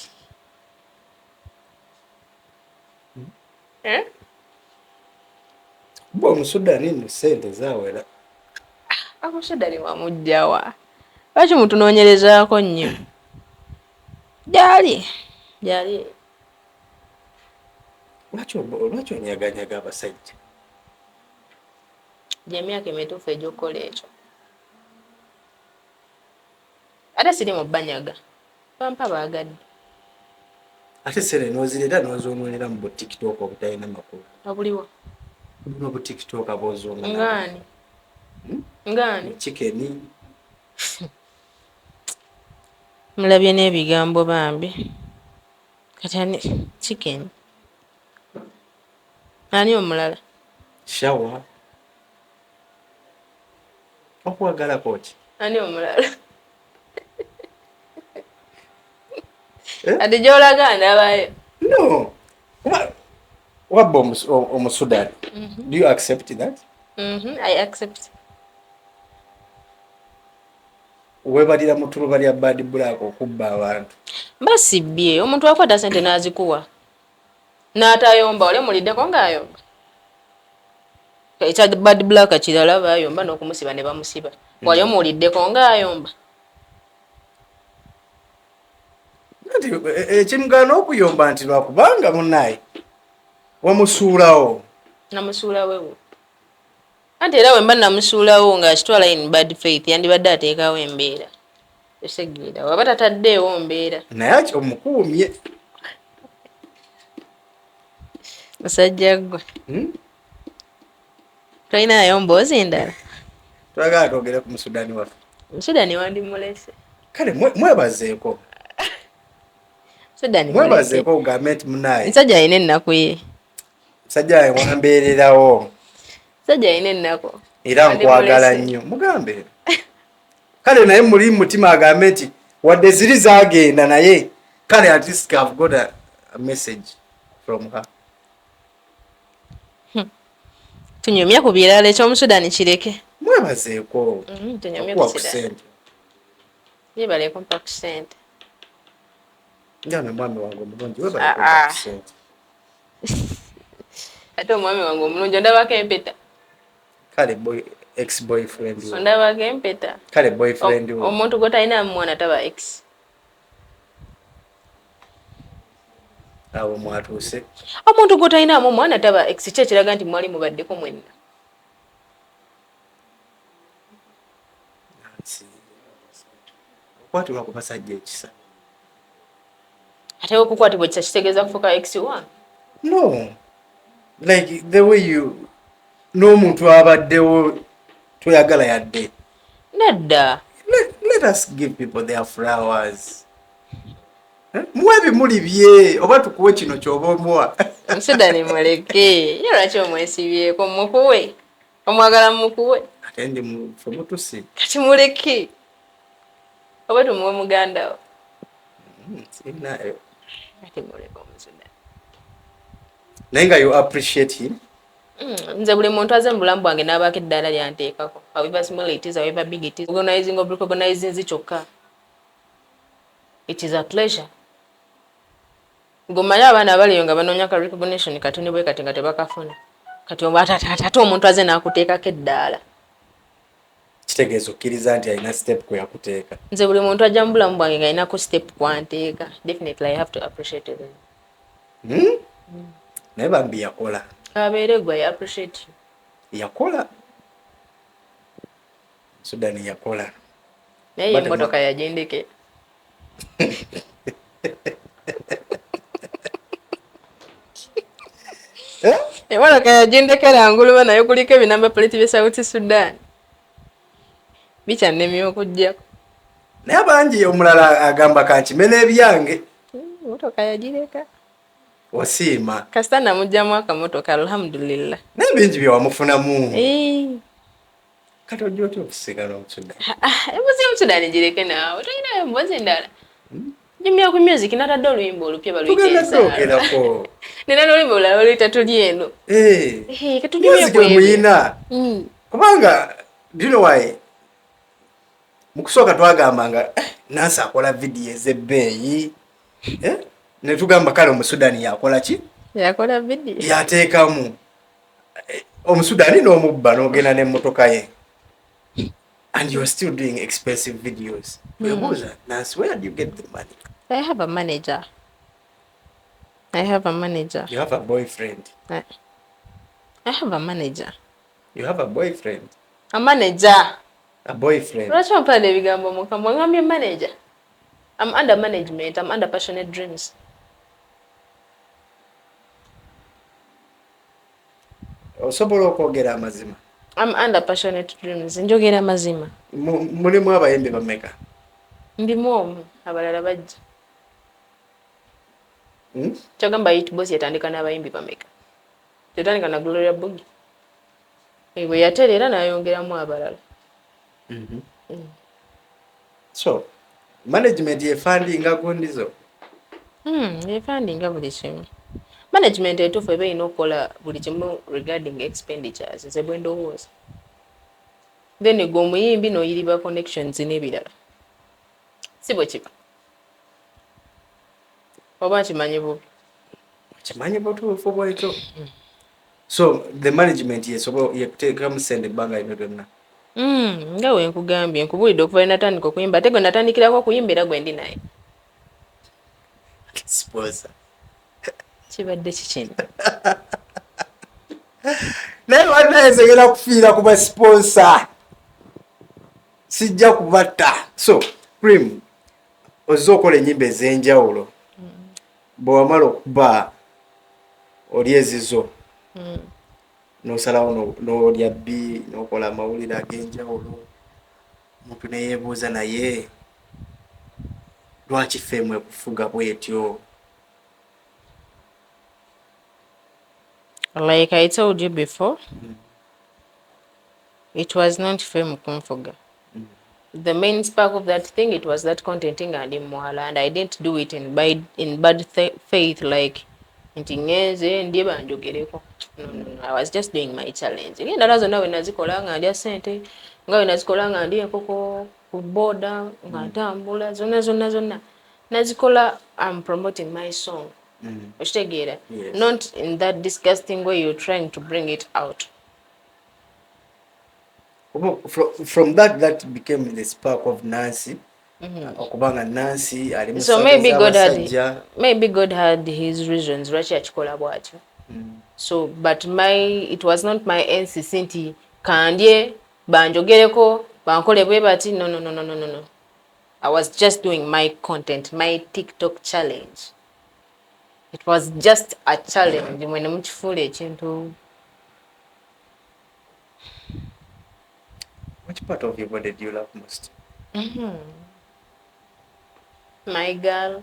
Bo omusudaani mu ssente zaawera. Omusudaani wamugjawa. Lwaki mutunoonyerezaako nnyo? Gyali. Lwaki onyaganyaga abasajja? Gy'emyaka emituufu egy'okukola ekyo. Ate siri mu banyaga. Bampa baagadde. Ate sere n'ozirera n'ozoononera mu butikitoka obutalina makulu. Obuliwo. Mu butikitoka bw'ozoonona. Ngaani? Ngaani? Chikeni. mulabye n'ebigambo bambi kati ani chicken ani omulala Shawa okwagala koki ani omulala ati gyolaga ndabayo no wabba omusudani do you accept that I accept webalira mutuluba lya bad black okubba abantu basibbye omuntu akwata sente n'azikuwa n'atayomba oli muliddeko ng'ayomba ekya bad black kirala bayomba n'okumusiba ne bamusiba wali omuwuliddeko ng'ayomba nti ekimugana okuyomba nti lwakubanga munaye wamusuulawo namusuulawewo anti era wemba namusuulawo ng'akitwala in bad faith yandibadde ateekawo embeera esegeera waba tataddeewo mbeera naye omukuumye musajja gwe tolinayo mboozi endala twagala twogere ku musudani waffe Sudani wandimulese kale mwebazeeko Sudani mwebazeeko ugambe nti munaye nsajja alina ennaku ye musajja wawe wambeererawo musajja alina ennaku era nkwagala nnyo mugambe kale naye muli mutima agambe nti wadde ziri zagenda naye kale at least I've got a message from her tunyumya ku birala ekyomusudani kireke mwebazeeko tunyumya okuwa ku ku sente sente yebaleko mpa ku sente njana mwami wange omulungi Ah, webaleko ah. ku sente ate omwami wange omulungi ondabako empeta kale ex boyfriend we ondabako empeta kale boyfriend we omuntu gwotalina mwana taba ex awo mwatuuse omuntu gwotalinamu omwana taba ex ki ekiraga nti mwali mubaddeko mwenna okwatirwa ku basajja ekisa ate okukwatibwa ekisa kitegeeza kufuuka ex wa no like the way you n'omuntu abaddewo toyagala yadde nedda let us give people their flowers muwe ebimuli bye oba tukuwe kino kyoba omuwa omusudani muleke ye lwaki omwesibyeko mukuwe omwagala mukuwe ate ndi mufe mutusi kati muleke oba tumuwe mugandawo sinayo kati muleke omusudani naye nga you appreciate him nze buli muntu aze mu bulamu bwange n'abaako eddaala lyanteekako however small it is, however big it is, organizing or recognizing kyokka it is a pleasure ng'omanyi abaana abaliyo nga banoonya ka recognition kati ne bwe kati nga tebakafuna kati ate omuntu aze n'akuteekako eddaala kitegeeza okkiriza nti alina step kwe yakuteeka nze buli muntu ajja mu bulamu bwange nga alinaku step kwanteeka definitely I have to appreciate them naye bambi yakola abeere gwe I appreciate you yakola Sudani yakola naye emmotoka yagindeke emmotoka yagindekera nguluba naye kuliko ebinamba politi bya South Sudan bikyannemya okuggyako naye abangi omulala agamba kankimena ebyange emmotoka yagireka wasiima kasita namugjamu akamotoka alhamdulillah naye bingi byewamufunamu kati ojja otya okusigala omusudani embuzi y'omusudani gireke naawe tolinayo mbozi endala jimya ku music natadde oluyimba olupya tugenda baluyita twogerako nina n'oluyimba olulala oluyita tuli eno music emuyina kubanga do you know why mukusooka twagambanga nansi akola vidiyo ez'ebbeeyi ne tugamba kale omusudani yakola ki yakola vidiyo yateekamu omusudani n'omubba n'ogenda n'emmotoka ye and you are still doing expensive videos webuuza nansi where do you get the money I have a manager you have a boyfriend I have a manager you have a boyfriend a manager a boyfriend lwaki ompulana ebigambo mukamwa ngambye manager I'm under management I'm under passionate dreams osobola okwogera amazima I'm under passionate dreams njogera mazima mulimu abayimbi bameka ndimu omwo abalala bajja kyagamba Hit Boss yatandika n'abayimbi bameka yatandika na Gloria Bugi bwe yatera era n'ayongeramu abalala. So management yefandinga kundizo yefandinga buli kimu. Management etuufu eba erina okukola buli kimu regarding expenditures ze bwe ndowooza. Then gwe omuyimbi n'oyiriba connections n'ebirala si bwe kiba oba kimanyi bubi butuufu bwekyo. So the management yekuteekamu sente ebbanga lino lyonna. Nga we nkugambye nkubuulidde okuva natandika okuyimba ate gwe natandikirako okuyimba era gwe ndi naye sponsor kibadde kikino naye wanayezegera kufiira ku basponsa sijja kubatta. So Prim ozze okola ennyimba ez'enjawulo bwe wamala okuba oli ezizo n'osalawo n'olya bbi n'okola amawulire ag'enjawulo omuntu neyeebuuza naye lwaki ffeemu ekufuga bwetyo? Like I told you before, it was not fame kunfuga. The main spark of that thing, it was that contenting and immoral, and I didn't do it in bad faith like ntingeze ndiye banjogereko. No, I was just doing my challenge. Ngenda nazo nawe nazikola nga ndya sente, ngawe nazikola nga ndiye koko ku boda nga ntambula zonna nazikola. I'm promoting my song. Yes. Not in that disgusting way you're trying to bring it out. From that became the spark of Nancy. Okubanga Nancy ali so maybe God had his reasons lwaki akikola bwatyo. So but it was not my NCC nti kandye banjogereko bankole bwe bati. No. I was just doing my content, my TikTok challenge. It was just a challenge when mukifuula ekintu. Which part of your body do you love most? My girl.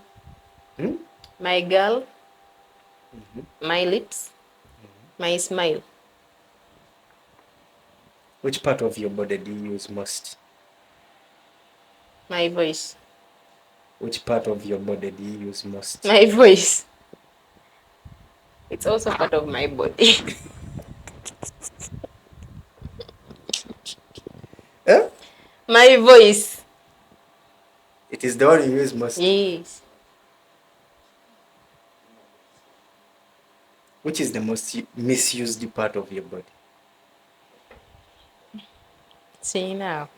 My girl. My lips. My smile. Which part of your body do you use most? My voice. Which part of your body do you use most? My voice. It's also part of my body. My voice. It is the one you use most? Yes. Which is the most misused part of your body? See now.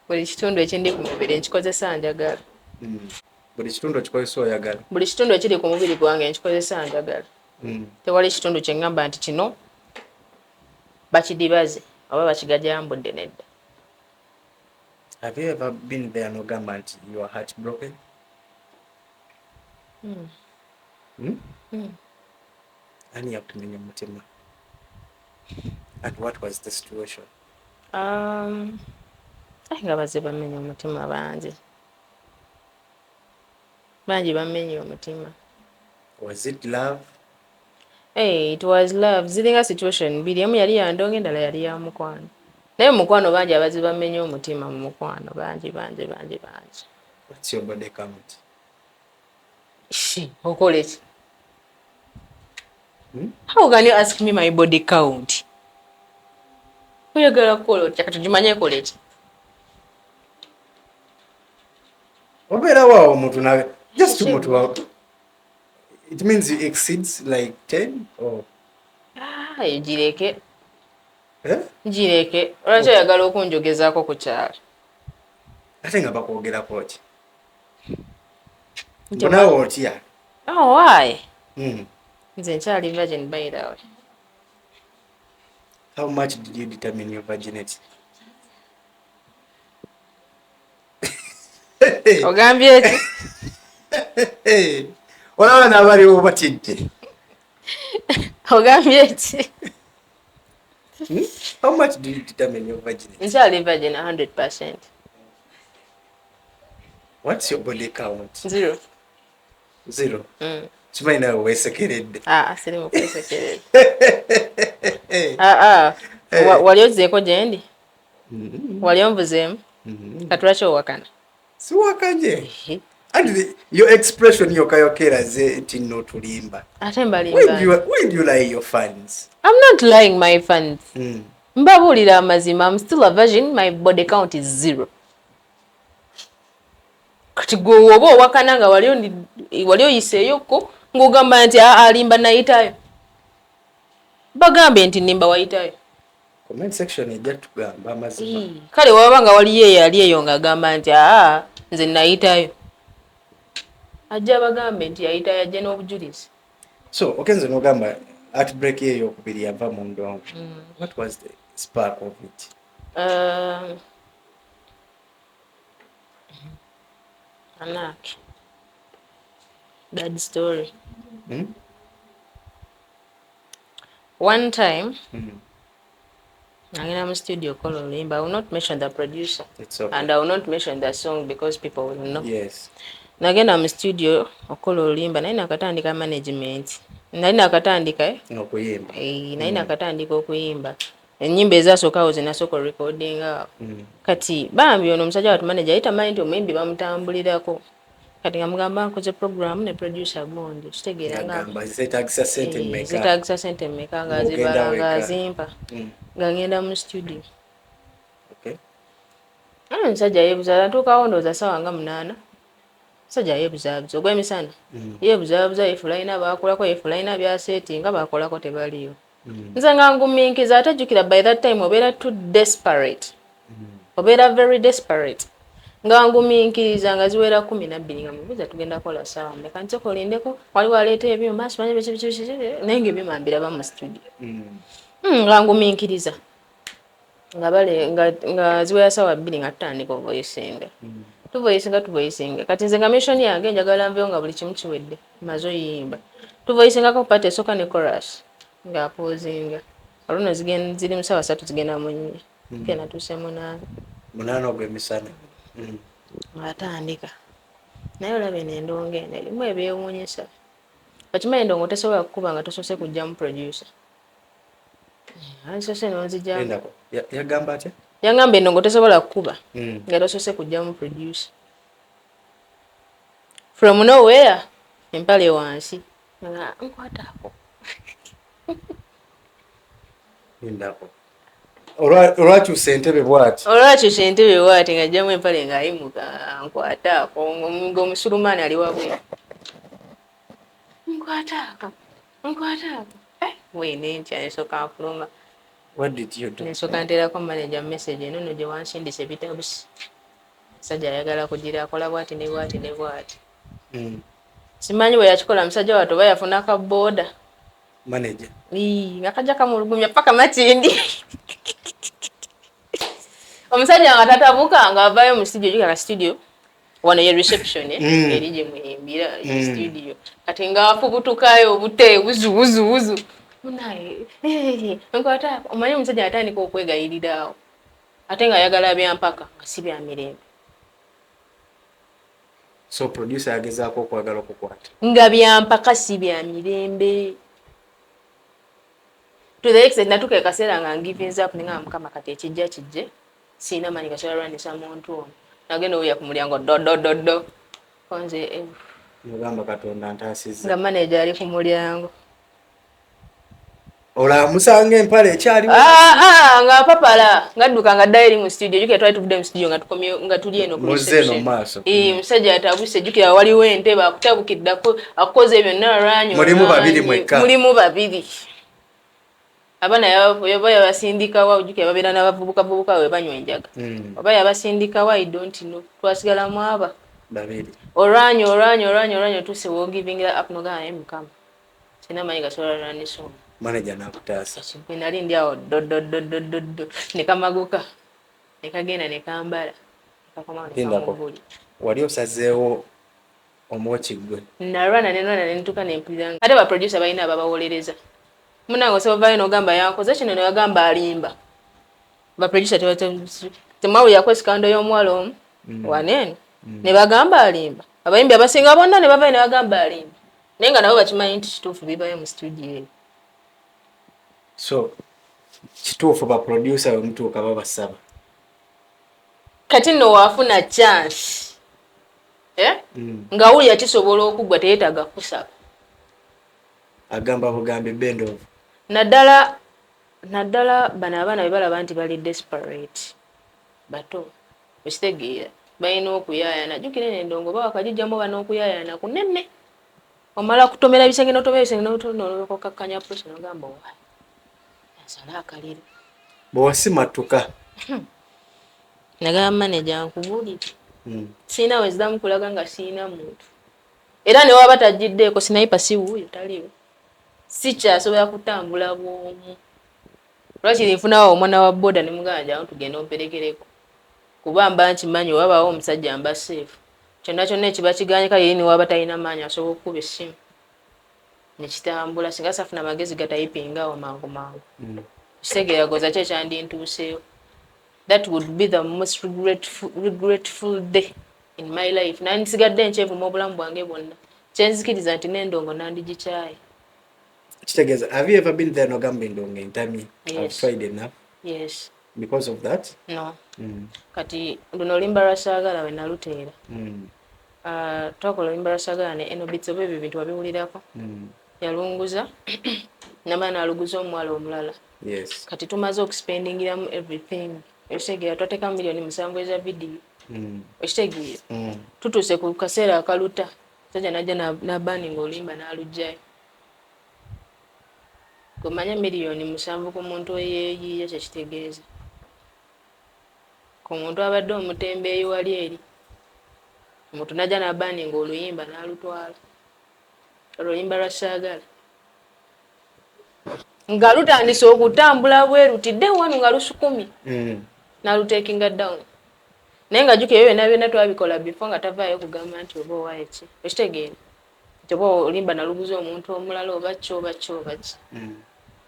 Buli kitundu ekindi ku mubiri nkikozesa njagala. Buli kitundu kikozesa oyagala? Buli kitundu ekiri ku mubiri gwange nkikozesa njagala. Tewali kitundu kye ngamba nti kino bakidibaze oba bakigajambudde nedda. Have you ever been there n'ogamba nti you are heartbroken? Ani yakutumenya mutima? And what was the situation? Nga bazze bamenya omutima bangi bamenya omutima. Was it love? Hey, it was love. Ziringa situation biri emu yali yandonga endala yali ya mukwano. Naye mukwano bangi abazze bamenya omutima mu mukwano bangi. What's your body count? Okole ki? How can you ask me my body count? Oyagala kukola otya kati gimanye ekole ki? Obeera waawo omuntu nawe just omuntu waawo. It means it exceeds like 10 or gireke. Gireke. Olwaki oyagala okunjogezaako ku kyalo? Ate nga bakwogerako ki? Naawe otya? Oh, why? Nze nkyali virgin by the way. How much did you determine your virginity? Ogambye eki? Olaba n'abaliwo batidde. Ogambye eki? How much do you determine your virginity? Nkyali virgin 100%. What's your body count? 0. Kimanyi nawe weesekeredde. Siri mu kwesekerera. Wali ozzeeko gye ndi? Wali onvuzeemu? Katulaki owakana? Siwakanye. And your expression yokayokeraze nti nno tulimba. Ate mbalimba. When do you lie your fans? I'm not lying my fans. Mbabuulira amazima. I'm still a virgin. My body count is 0. Kati gwe oba owakana nga wali oyiseeyoko ng'ogamba nti alimba nayitayo. Bagambe nti nimba wayitayo. Comment section ejja tugamba amazima. Kale waba nga waliyo yali eyo ng'agamba nti nze nayitayo. Ajja bagambe nti yayitayo ajje n'obujulizi. So okenze n'ogamba outbreak ye eyokubiri yava mu ndongo. What was the spark of it? Anak. Bad story. One time, I'm in a studio called Olimba. I will not mention the producer. It's okay. And I will not mention the song because people will know. Yes. Nagenda mu studio okola Olimba naye nakatandika management. Nali nakatandika okuyimba. Nali nakatandika okuyimba. Ennyimba ezasookawo zinasooka recording. Kati bambi ono omusajja watu manager ayita mind omuyimbi bamutambulirako. Kati ngamugamba nkoze program ne producer gondi. Kitegeera nga zetagisa sente mmeka. Zetagisa sente mmeka nga zibala nga zimpa. Ngagenda mu studio. Okay. Omusajja yeebuza atuukawo ndowooza ssaawa nga 8. Sajja yeebuzaabuza ogw'emisana. Yeebuzaabuza yeefulaina baakolako yeefulaina byaseetinga baakolako tebaliyo. Nze nga nguminkiza ate jjukira by that time obeera too desperate. Obeera very desperate. Nga nguminkiriza nga ziwera 12 nga mubuuza tugenda kola ssaawa mmeka nti kolindeko waliwo aleeta ebyuma simanyi biki naye ng'ebyuma mbiraba mu studio. Nga nguminkiriza. Nga ziwera ssaawa 2 nga tutandika ovoisinga. Tuvoisinga. Kati nze nga mission yange njagala nveyo nga buli kimu kiwedde. Maze oyimba. Tuvoisingako pate esooka ne chorus. Nga apozinga. Olwo ziri mu ssaawa 3 zigenda mu 4. Ke natuuse 8. 8 ogw'emisana. Atandika. Naye olaba endongo eno erimu ebyewuunyisa. Okimanyi endongo tesobola kukuba nga tosoose kujjamu producer. Alisoose n'onzijjamu. Yagamba atya? Yangamba endongo tesobola kukuba nga tosoose kujjamu producer. From nowhere, empale wansi. Nga nkwatako. Ndako. Olwakyusa entebe bw'ati. Olwakyusa entebe bw'ati ng'ajjamu empale ng'ayimuka nkwatako ng'omusulumani ali wabwe. Nkwatako. Wene ntya nesooka nfuluma. What did you do? Nesooka nteerako manager message eno nno gye wansindise bitabusi. Musajja ayagala kugira akola bw'ati ne bw'ati ne bw'ati. Simanyi bwe yakikola musajja wattu oba yafuna ka booda. Manager. Nga kajja kamulugumya paka matindi. Omusajja nga tatabuka nga avaayo mu studio jukira studio wano ye reception eri gye muyimbira studio kati nga afubutukayo obute wuzu munaye nkwata omanyi omusajja atandika okwegayirirawo ate nga ayagala byampaka nga si bya mirembe. So producer yagezaako okwagala okukwata nga byampaka si bya mirembe. To the extent natuka akaseera nga ngivings up ninga mukama kati ekijja kijje sina mani kasobola lwanyisa muntu ono nagenda oya ku mulyango do konze mugamba Katonda ntaasiza nga manager ali ku mulyango ola musanga empale ekyali nga papala ngadduka nga ddayo mu studio jukira twali tuvudde mu studio nga tukomye nga tuli eno ku reception musajja atabuse jukira waliwo entebe akutabukiddako akoze byonna lwanyo mulimu babiri abana yaba yabasindikawa ujukira babeera n'abavubuka we banywa enjaga oba yabasindikawa I don't know twasigala mu aba babiri olwanyo tuse wo giving up no guy mukama sina manyi gasola raniso manager nakutaasa nali ndi awo do ne kamaguka ne kagenda ne kambala kakoma ne kamubuli wali osazeewo omwoki gwe narwana ne ntuka ne mpiranga ate ba producer balina ababawolereza munango so vayo nogamba yankoze kino ne yagamba alimba ba producer temwawe yakwe skando y'omwalo wanene ne bagamba alimba abayimbi abasinga bonna ne bava ne bagamba alimba naye nga nabo bakimanyi nti kituufu bibayo mu studio eyo. So kituufu ba producer omutuuka babasaba kati nno waafuna chance nga wulya kisobola okuggwa teyeetaga kusaba agamba bugambi bend naddala bano abaana be balaba nti bali desperate bato ekitegeera balina okuyaayana jjukire n'endongo bawakagijjamu bano okuyaayana kunene omala kutomera bisenge n'otomera bisenge n'okakkanya pusi n'ogamba wa nsala akaliro bw'owasimatuka nagamba maneja nkubuulire siina wezidamu kulaga nga siina muntu era ne waba tajjiddeeko sinayipa si wuuyo taliwo sikyasobola kutambula bwomu lwakiri nfunawo omwana wa boda ne muganja tugenda omperekereko kuba mba nkimanyi wabaawo omusajja mba seefu kyonna kyonna ekiba kiganyika yeri ne waba talina maanyi asobola okukuba essimu nekitambula singa safuna magezi gatayipingawo mangu mangu kitegeera goza ki ekyandintuuseewo. That would be the most regretful day in my life. Nandisigadde nkyevuuma obulamu bwange bwonna kyenzikiriza nti n'endongo nandigikyaye. Kitegeeza, have you ever been there n'ogamba endongo entamye? Yes. I've tried enough. Yes. Because of that? No. Kati luno olimba lwasaagala we naluteera. Twakola olimba lwasaagala ne Enobits oba ebyo bintu wabiwulirako. Yalunguza naba naluguza omuwala omulala. Yes. Kati tumaze okuspendingiramu everything. Ekitegeera twateeka milioni 7 eza vidiyo. Ekitegeera tutuuse ku kaseera akaluta sajja najja nabaninga olimba n'alugjayo. Kumanya milioni 7 ku muntu eyeeyiiya kyekitegeeza. Ku muntu abadde omutembeeyi wali eri. Omuntu najja nabaninga oluyimba n'alutwala. Oluyimba lwa saagala. Nga lutandise okutambula bwerutidde wano nga lusukumi. Nalutekinga down. Naye nga jjukira ebyo byonna twabikola before nga tavaayo kugamba nti oba owaayo ki. Ekitegeera nti oba olimba naluguza omuntu omulala oba ki oba ki oba ki.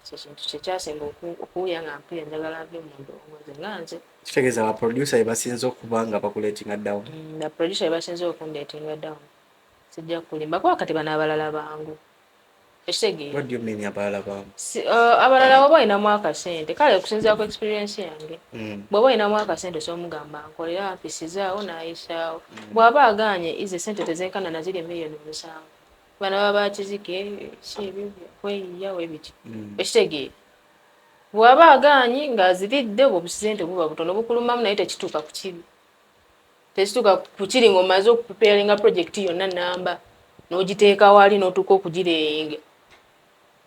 Kintu kyekyasinga okuwulira nga mpulira njagala nve mu ndowooza nga nze. Kitegeeza abaproducer basinze okuba nga bakuleetinga down. Abaproducer basinze okundeetinga down. Sijja kulimba kuba kati bano abalala bangu. Ekitegeera. What do you mean abalala bangu? Abalala bw'oba olinamu akasente kale okusinziira ku experience yange. Bw'oba olinamu akasente somugamba nkolera mpisizzaawo n'ayisaawo. Bw'aba agaanye ize sente tezenkana na ziri milioni 7. Bano baba bakizike ki ebyo kweyiyawo ebiki. Ekitegeera. Bw'aba agaanye ng'aziridde obusente buba butono bukulumamu naye tekituuka ku kibi. Tekituuka ku kiri ng'omaze okupreparinga project yonna namba n'ogiteeka wali n'otuuka okugireyinga.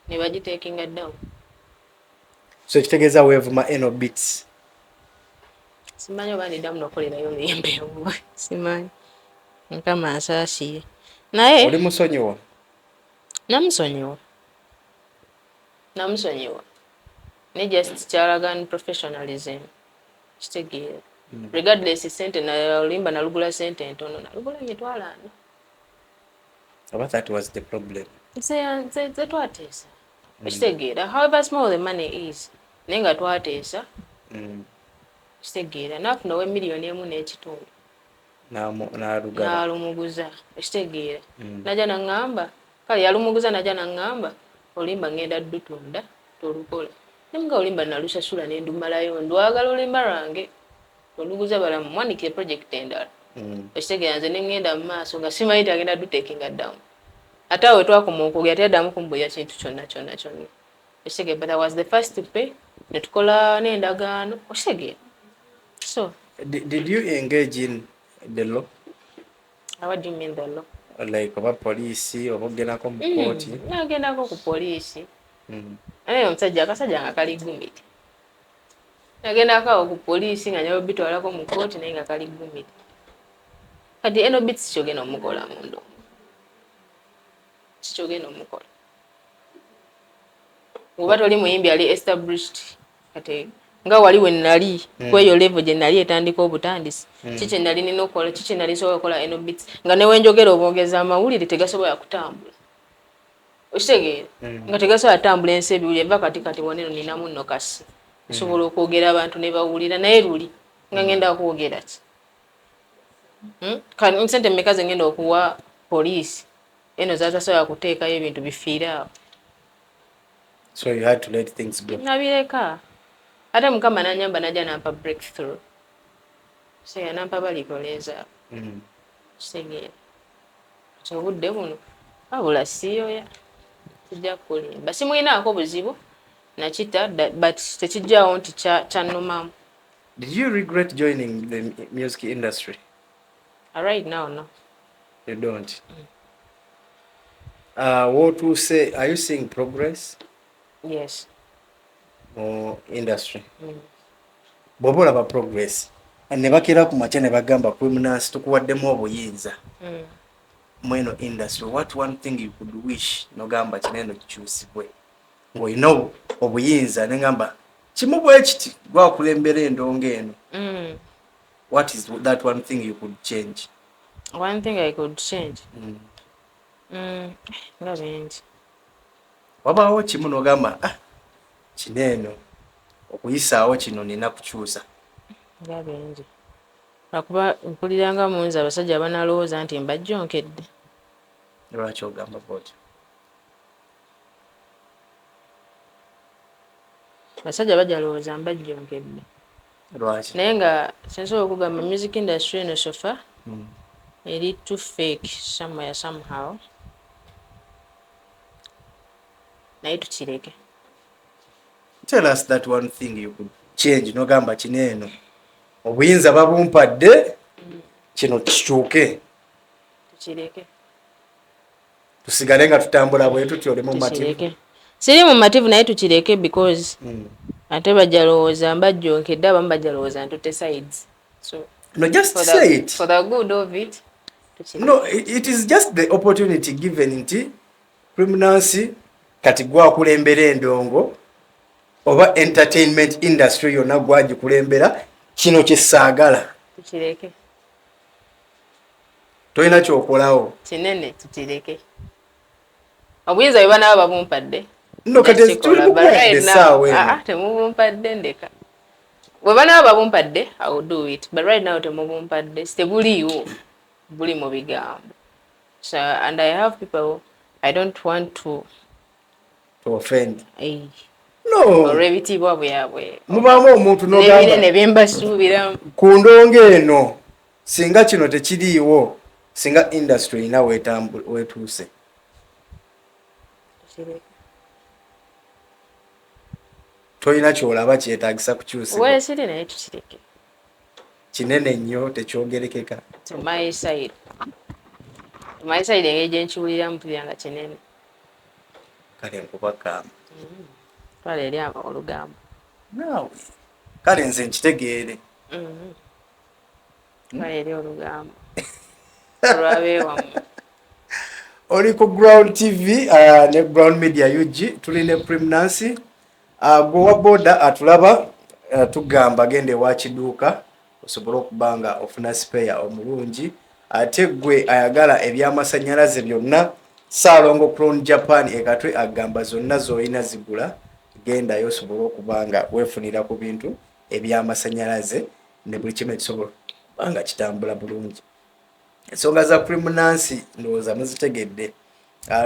Ne bagiteekinga down. So kitegeeza weevuma Enobits. Simanyi oba ndiddamu n'okolerayo oluyimba olwo. Simanyi. Mukama ansaasiye. Naye Oli musonyiwa? Namusonyiwa. Ne just kyalaga professionalism. Kitegeera. Regardless sente na olimba nalugula sente ntono nalugula emitwalo 4. But that was the problem. Ze twateesa. Kitegeera. However small the money is. Nenga twateesa. Kitegeera. Nafunawo miliyoni 1.5. Nalumuguza. Ekitegeera. Najja naŋŋamba. Kale yalumuguza najja naŋŋamba. Olimba ngenda ddutunda. Tolukola. Nenga olimba nalusasula n'endumalayo. Ndwagala olimba lwange. Oluguza balamu mwanikire project endala. Ekitegeera nze n'engenda mu maaso nga simanyi agenda dutekinga down. Ate awo twakoma okwogera teyaddamu kumbuya kintu kyonna. Ekitegeera but I was the first to pay. Ne tukola n'endagaano. Ekitegeera. So. Did you engage in the law? What do you mean the law? Like oba police oba ogendako mu kooti? Nagendako ku poliisi. Naye omusajja akasajja nga kali gumiti. Nagendako awo ku poliisi nga nyawo bitwalako mu kooti naye nga kali gumiti. Kati Enobits kyogenda omukola mu ndo. Kyogenda omukola. Oba toli muyimbi ali established. Kati nga wali we nali kweyo level gye nali etandika obutandisi. Kiki nali nina okukola, kiki nali sobola okukola Enobits. Nga ne wenjogera obwogeza amawulire tegasobola kutambula. Okitegeera. Nga tegasobola kutambula ensi ebiwulire eva kati woneno ninamu nno kasi. Nsobola okwogera abantu ne bawulira naye luli nga ngenda kwogera ki. Kati nsente mmeka ze ngenda okuwa poliisi eno zaatasobola kuteekayo ebintu bifiire awo. So you had to let things go. Nabireka ate Mukama n'anyamba najja nampa breakthrough. So yanampa balikoleeza kitegeera kati obudde buno wabula siiyoya kijja kulimba simulinaako buzibu nakita but tekijjaawo nti kyannumamu. Did you regret joining the music industry? Right now, no. You don't? What will say, are you seeing progress? Yes. Or industry? Bw'oba olaba progress ne bakira ku makya ne bagamba Criminals tukuwaddemu obuyinza mweno industry, what one thing you could wish nogamba kineno kikyusibwe ng'olina obuyinza negamba kimu bwe kiti gwakulembera endongo eno? What is that one thing you could change? One thing I could change? Nga bingi. Wabaawo kimu nogamba kineno okuyisaawo kino nina kukyusa? Nga bingi. Lwakuba mpuliranga munzi abasajja banalowooza nti mbajjonkedde. Lwaki ogamba bw'otyo? Abasajja bajja lowooza mbajjonkedde. Lwaki? Naye nga sensobola okugamba music industry eno sofa eri too fake somewhere somehow. Naye tukireke. Tell us that one thing you could change nogamba kineno obuyinza babumpadde kino kikyuke. Tukireke. Tusigale nga tutambula bwe tutyo oli mu mativu. Siri mu mativu naye tukireke because ate bajja lowooza mbajjonkedde abamu bajja lowooza ntutte sides. So no, just say it. For the good of it. No, it is just the opportunity given nti Criminals kati gwakulembera endongo oba entertainment industry yonna gwagikulembera kino kyesaagala. Tukireke. Tolina kyokolawo. Kinene tukireke. Obuyinza bwe banaba babumpadde. No, kati tuli mukuwadde essaawa eno. Temubumpadde ndeka. Bwe banaba babumpadde, I will do it. But right now temubumpadde. Tebuliiwo. Buli mu bigambo. So, and I have people I don't want to offend. No. Olw'ebitiibwa bwabwe. Mubaamu omuntu n'ogamba. N'ebinene bye mbasuubiramu. Ku ndongo eno, singa kino tekiriiwo, singa industry ina weetuuse. Tolina kyolaba kyetaagisa kukyusibwa. Weesiri naye tukireke. Kinene nnyo tekyogerekeka. To my side. Engeri gye nkiwuliramu mpulira nga kinene. Kale nkubagamba. Twala eri olugambo. Naawe. Kale nze nkitegeere. Twala eri olugambo. Olwabeewamu. Oli ku Ground TV ne Ground Media UG tuli ne Criminals. Gwe boda atulaba tugamba gende wa kiduuka osobola okuba nga ofuna spare omulungi. Ate gwe ayagala ebyamasannyalaze byonna Saalongo Crown Japan ekatwe agamba zonna z'olina zigula gendayo osobola okuba nga weefunira ku bintu ebyamasannyalaze ne buli kimu ekisobola kubanga kitambula bulungi. Ensonga za Criminals ndowooza muzitegedde.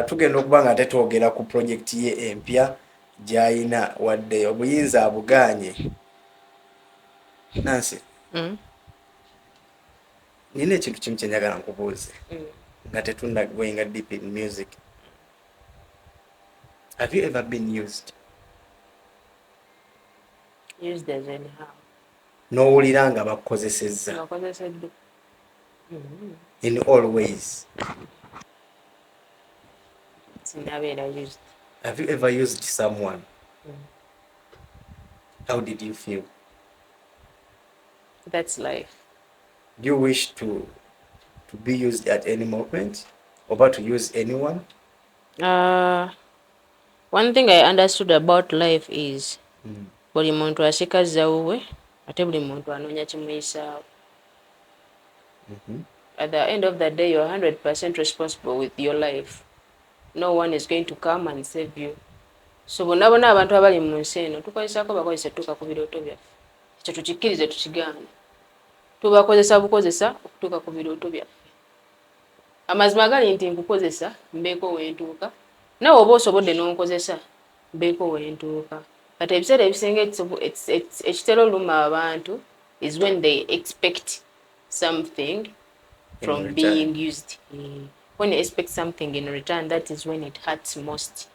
Tugenda okuba nga ate twogera ku project ye empya gy'ayina wadde obuyinza abuganye. Nancy, nina ekintu kimu kye njagala nkubuuze nga tetunda going deep in music. Have you ever been used? Used as in how? N'owulira nga bakukozesezza. Bakozeseddwa. In all ways. Sinabeera used. Have you ever used someone? How did you feel? That's life. Do you wish to be used at any moment or to use anyone? One thing I understood about life is buli muntu asikaza wuwe ate buli muntu anoonya kimuyisaawo. At the end of the day, you're 100% responsible with your life. No one is going to come and save you. So bonna abantu abali mu nsi eno tukozesaako bakozese tuka ku birooto byaffe. Ekyo tukikkirize tukigaane. tubakozesa bukozesa okutuuka ku birooto byaffe. Amazima gali nti nkukozesa mbeeko wentuuka, nawe oba osobodde n'onkozesa mbeeko wentuuka. Kati ebiseera ebisinga ekitera oluma abantu is when they expect something from being used. When you expect something in return, that is when it hurts most.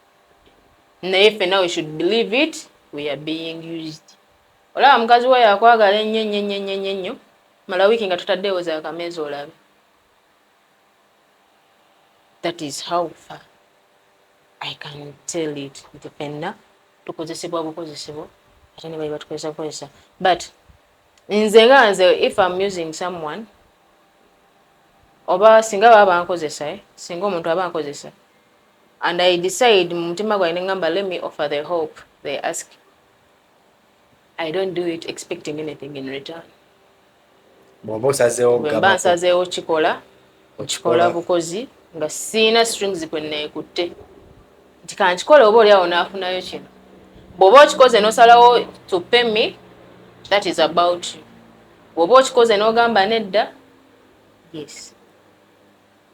Naye ffe now we should believe it, we are being used. Olaba mukazi we yakwagala ennyo mala wiiki nga tutaddewo za akameezi olabe. That is how far I can tell it nti ffenna tukozesebwa bukozesebwa ate ne bali batukozesa bukozesa. But nze if I'm using someone oba singa baba bankozesa singa omuntu aba ankozesa and I decide mu mutima gwange ngamba let me offer the hope they ask, I don't do it expecting anything in return. Bw'oba osazeewo gaba bwemba nsazeewo kikola bukozi nga siina strings kwe neekutte nti kankikola oba oli awo naafunayo kino. Bw'oba okikoze n'osalawo to pay me, that is about you. Bw'oba okikoze n'ogamba nedda, yes,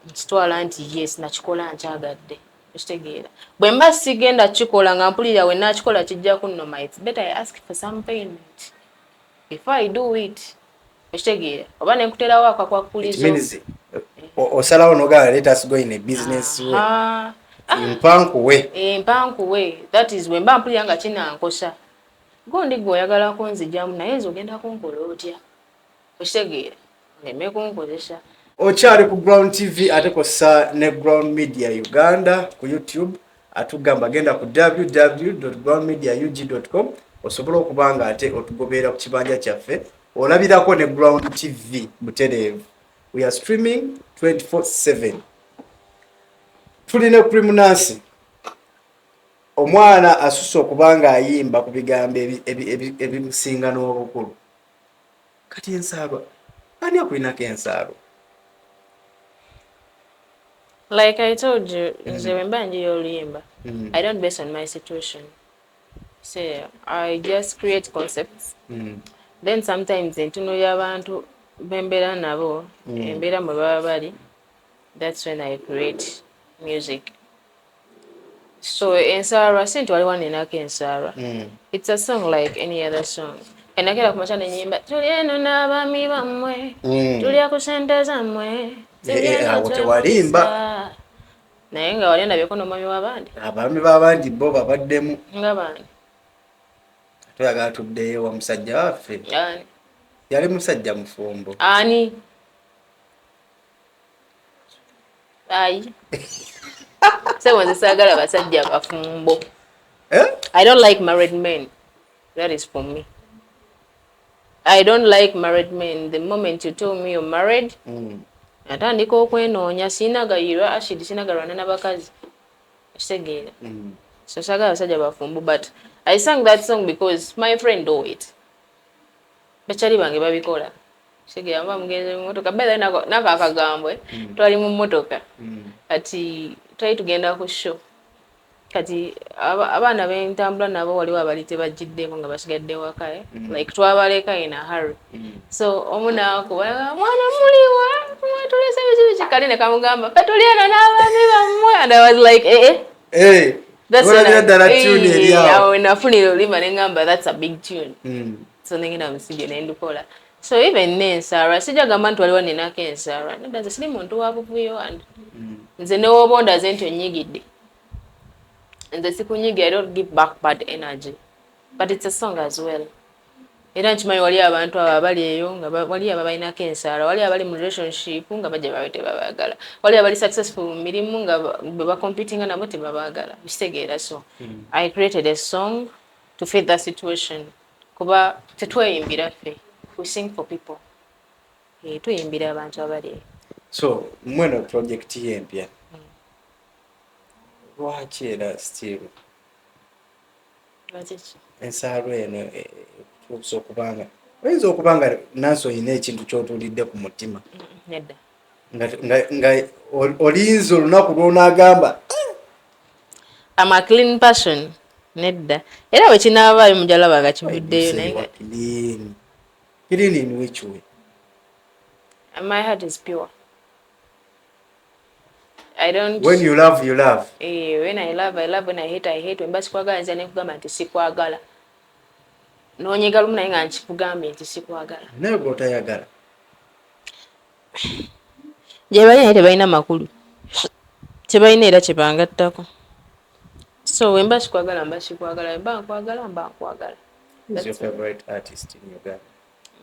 nkitwala nti yes nakikola nkyagadde. Okitegeera bwe mba sigenda kikola nga mpulira we nakikola kijja kunnoma, it's better I ask for some payment before I do it. Okitegeera oba nenkuterawo akakwakulizo osalawo n'ogamba let us go in a business way. Mpankuwe. That is when mba mpulira nga kinankosa. Gondi gwe oyagala kunzijamu naye nze ogenda kunkola otya? Okitegeera neme kunkozesa. Okyali ku Ground TV ate kosa ne Ground Media Uganda ku YouTube atugamba genda ku www.groundmediaug.com osobola okubanga ate otugoberera ku kibanja kyaffe olabirako ne Ground TV butereevu. We are streaming 24/7. Tuline Criminansi omwana asusse okubanga ayimba ku bigambo ebimusinga n'obukulu. Kati ensaalo ani akulinako ensaalo? Like I told you, nze wemba njiyo oluyimba. I don't base on my situation. So I just create concepts. Then sometimes entuno y'abantu bembeera nabo, embeera mwe baba bali, that's when I create music. So ensaara sinti waliwo ninako ensaara. It's a song like any other song. Enakera kumacha nenyimba tuli eno n'abaami bammwe, tulya ku sente zammwe. Tewalimba naye nga wali ndabyeko n'omwami w'abandi. Abaami b'abandi bo babaddemu nga bani. Tuyagala tuddeyo wa musajja waffe. Ani? Yali musajja mufumbo. Ani? Ayi. So nze saagala basajja bafumbo. I don't like married men. That is for me. I don't like married men. The moment you tell me you're married, atandika okwenoonya sinagayirwa ashidi sinagalwana n'abakazi. Kitegeera. So saagala basajja bafumbo, but I sang that song because my friend do it. Bachali bange babikola. Kitegeera mba mugenze mu motoka bela naka akagambo twali mu motoka. Ati twali tugenda ku show. Kati abaana b'entambula nabo waliwo abali tebagiddemu nga basigadde waka like twabaleka in a hurry. So omunaako mwana muliwa mwatulese bizibu kikali ne kamugamba katuliana n'abaami bammwe, and I was like that's when nafunira olima nengamba that's a big tune. So nengenda musije nendukola. So even nensaara sijagamba nti waliwo ninako ensaara nedda nze siri muntu wa buvuyo and nze newoobonda ze nti onyigidde nze sikunyiga. I don't give back bad energy, but it's a song as well. Era nkimanyi wali abantu abo abali eyo nga wali ababalinako ensaara, wali abali mu relationship nga bajja babe tebabaagala, wali abali successful mu mirimu nga bwe bacompetinga nabo tebabaagala. Kitegeera. So I created a song to fit that situation. Kuba tetweyimbira ffe, we sing for people. Tuyimbira abantu abali. So mweno project yempya lwaki era still ensaalo eno oyinza okubanga nansi olina ekintu ky'otuulidde ku mutima nga olinza olunaku lw'onaagamba I'm a clean person. Nedda. Era bwe kinaabaayo mujalaba nga kivuddeyo naye clean in which way? My heart is pure. I don't. When you love, you love. When I love, I love. When I hate, I hate. When basikwagala nze nekugamba nti sikwagala. Nonyega lumu naye nga nkikugambye nti sikwagala. Naye gw'otayagala. Gye balina tebalina makulu. Tebalina era kye bangattako. So when basikwagala mba sikwagala, mba nkwagala mba nkwagala. Who's your favorite artist in Uganda?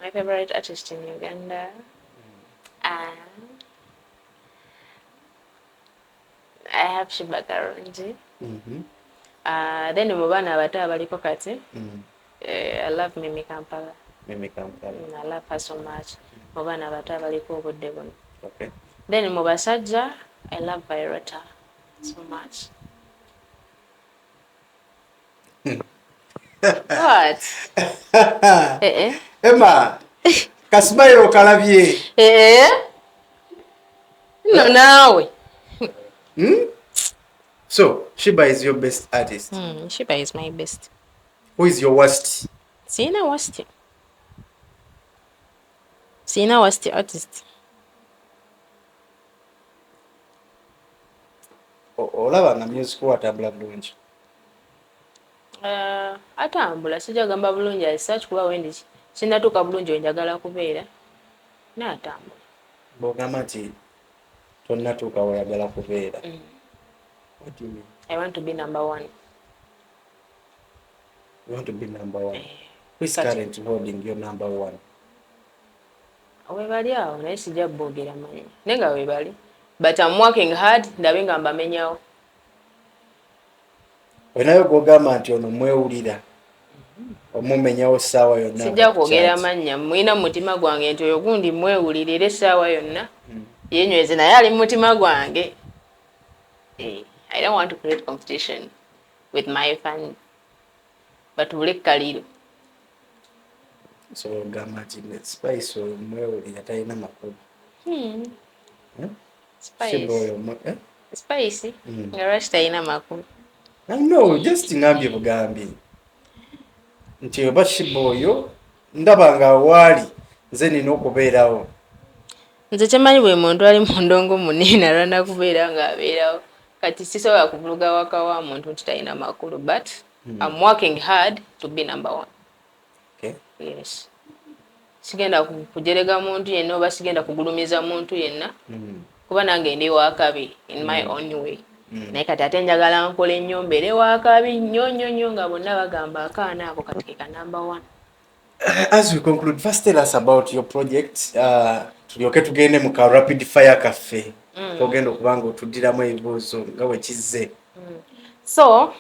My favorite artist in Uganda? I have Shiba Karungi. Then mu baana abato abaliko kati, I love Mimi Kampala. Mimi Kampala. I love her so much. Mu baana abato abaliko obudde buno. Okay. Then mu basajja, I love Violetta so much. What? Emma, Kasmairo kalabye. No, nawe. So, Shiba is your best artist. Shiba is my best. Who is your worst? Sina worst. Sina worst artist. Olaba nga music watambula bulungi. Atambula sijja gamba bulungi alisearch kuba wendi sinatuuka bulungi wenjagala kubeera n'atambula. Bw'ogamba nti tonnatuuka weyagala kubeera. What do you mean? I want to be number one. You want to be number one? Who is currently holding your number one? Weebali awo naye sijja boogera manyi naye nga weebali. But I'm working hard ndabe nga mbamenyawo. Wenayo gw'ogamba nti ono mwewulira omumenyawo essaawa yonna. Sijja kwogera mannya mulina mu mutima gwange nti oyo gundi mwewulirira essaawa yonna yenyweze naye ali mu mutima gwange. I don't want to create competition with my fans. But bulekkaliro. So ogamba nti Spice oyo mwewulira talina makulu. Spice nga lwaki talina makulu. No, just ngambye bugambye nti oba Shiba oyo ndaba nga waali nze nina okubeerawo. Nze kyemanyi bwe muntu ali mu ndongo munene alwana kubeera ng'abeerawo. Kati sisobola kuvuluga waka wa muntu nti talina makulu, but I'm working hard to be number one. Okay. Yes. Sigenda kujerega muntu yenna oba sigenda kugulumiza muntu yenna. Kuba nange ndi wakabi in my own way. Naye kati ate njagala nkola ennyo mbeere wakabi nnyo nga bonna bagamba akaana ako kati ke number one. As we conclude, first tell us about your project. Tulyoke tugende mu ka rapid fire cafe. Togenda okuba nga otuddiramu ebibuuzo nga bwe kizze. So,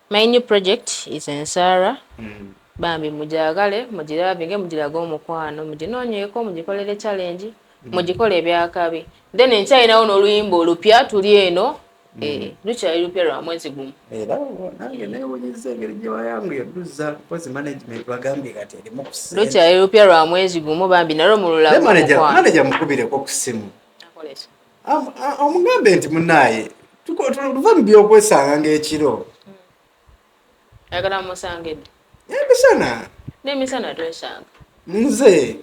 my new project is Ensara. Bambi mujagale, mugiravinge, mugirage omukwano, muginoonyeeko, mugikolere challenge, mugikole ebyakabi. Then nkyalinawo n'oluyimba olupya tuli eno. Lukyali lupya lwa mwezi gumu. Era nange neewunyizza engeri gye wayanguye duzza mpozi management bagambye kati erimu ku ssimu. Lukyali lupya lwa mwezi gumu bambi nalwo mululago omukwano. Manager mukubireko ku ssimu. Omugambe nti munnaaye tuva mu byokwesanga ng'ekiro. Ayagala musangedde. Emisana. N'emisana twesanga. Nze.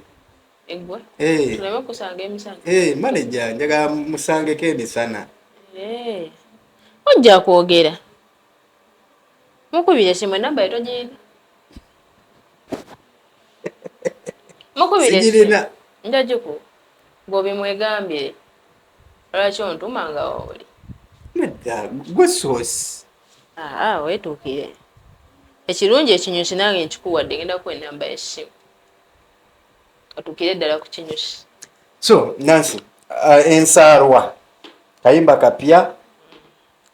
Eggwe? Eh. Tuleme kusanga emisana. Manager njagala musangeko emisana. Ojja kwogera. Mukubire simu namba yeto gyendi. Mukubire simu. Njagiko. Bw'obi mwegambye. Lwaki ontuma nga oli. Nedda, gwe source. Weetuukire. Ekirungi ekinyusi nange nkikuwadde ngenda kuwa ennamba y'essimu. Otuukire ddala ku kinyusi. So, Nancy, Ensarwa. Kayimba kapya.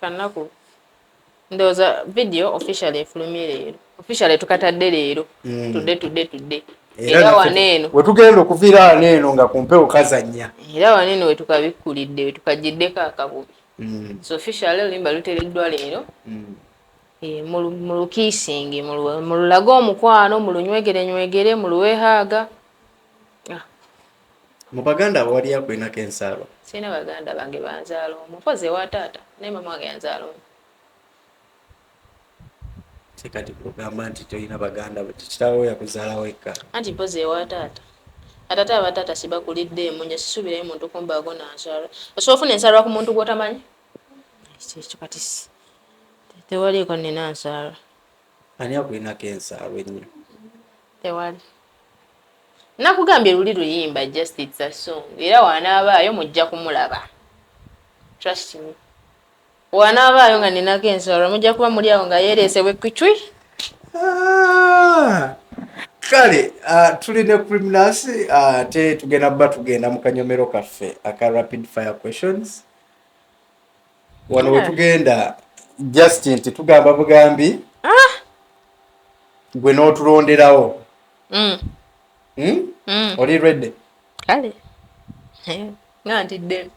Kanaku. Ndowooza video officially efulumye leero. Officially tukatadde leero. Tudde. Era waneeno. We tugenda okuviira waneeno nga ku mpewo kazannya. Era waneeno we tukabikkulidde, we tukagiddeko akabubi. So officially oluyimba luteereddwa leero. Mu lukiisingi, mu lulaga omukwano, mu lunywegerenywegere, mu luwehaaga. Mu baganda wali akulinako Ensarwa? Sina baganda bange banzaala omwo. Mpozi ewa taata, naye mama wange yanzaala omwo. Kati kugamba nti tolina baganda, kitaawo yakuzaala wekka. Anti mpozi ewa taata. atata abatata sibakulidde emunye sisubirayo muntu kumbaako nansala osobola ofuna ensala ku muntu gwotamanyi ekyo kati tewaliiko nina nsala ani akulinako ensaalwa ennyo tewali nakugambye luli luyimba just it's a song era wanaabaayo mujja kumulaba trust me wanaabaayo nga ninako ensala mujja kuba muli awo nga yeereesebwe kicwi kale tulina criminals ate tugenda mu kanyomero kaffe aka rapid fire questions wano wetugenda Justin titugamba bugambi gwe n'otulonderawo oli ready kale nga ntidde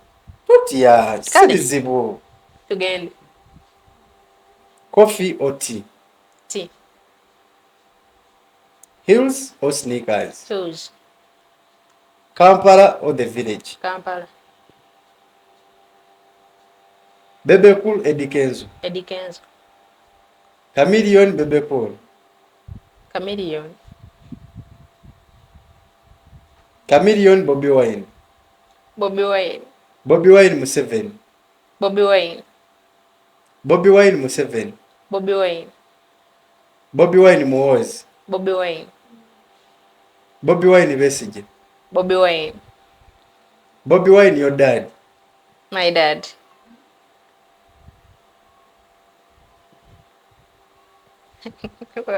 tutya sibizibu tugende coffee or tea tea heels or sneakers shoes Kampala or the village Kampala Bebe Cool Eddie Kenzo Chameleon Bebe Cool Chameleon Bobby Wine Museveni Bobby Wine Museveni Bobby Wine Muhoozi Bobby Wine Besigye Bobby Wine your dad my dad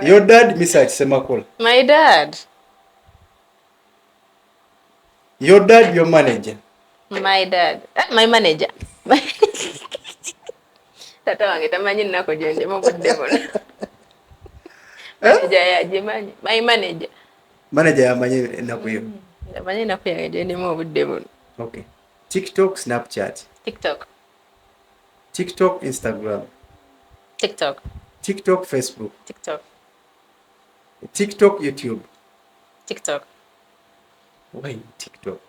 your dad Mr. Semakula my dad your dad your manager my dad my manager tata wange tamanyi nnako gyenjemu budde buno manager yagimanyi my manager yamanyi ennaku yo yamanyi ennaku yange gyendimu obudde buno okay TikTok Snapchat TikTok Instagram TikTok Facebook TikTok YouTube why TikTok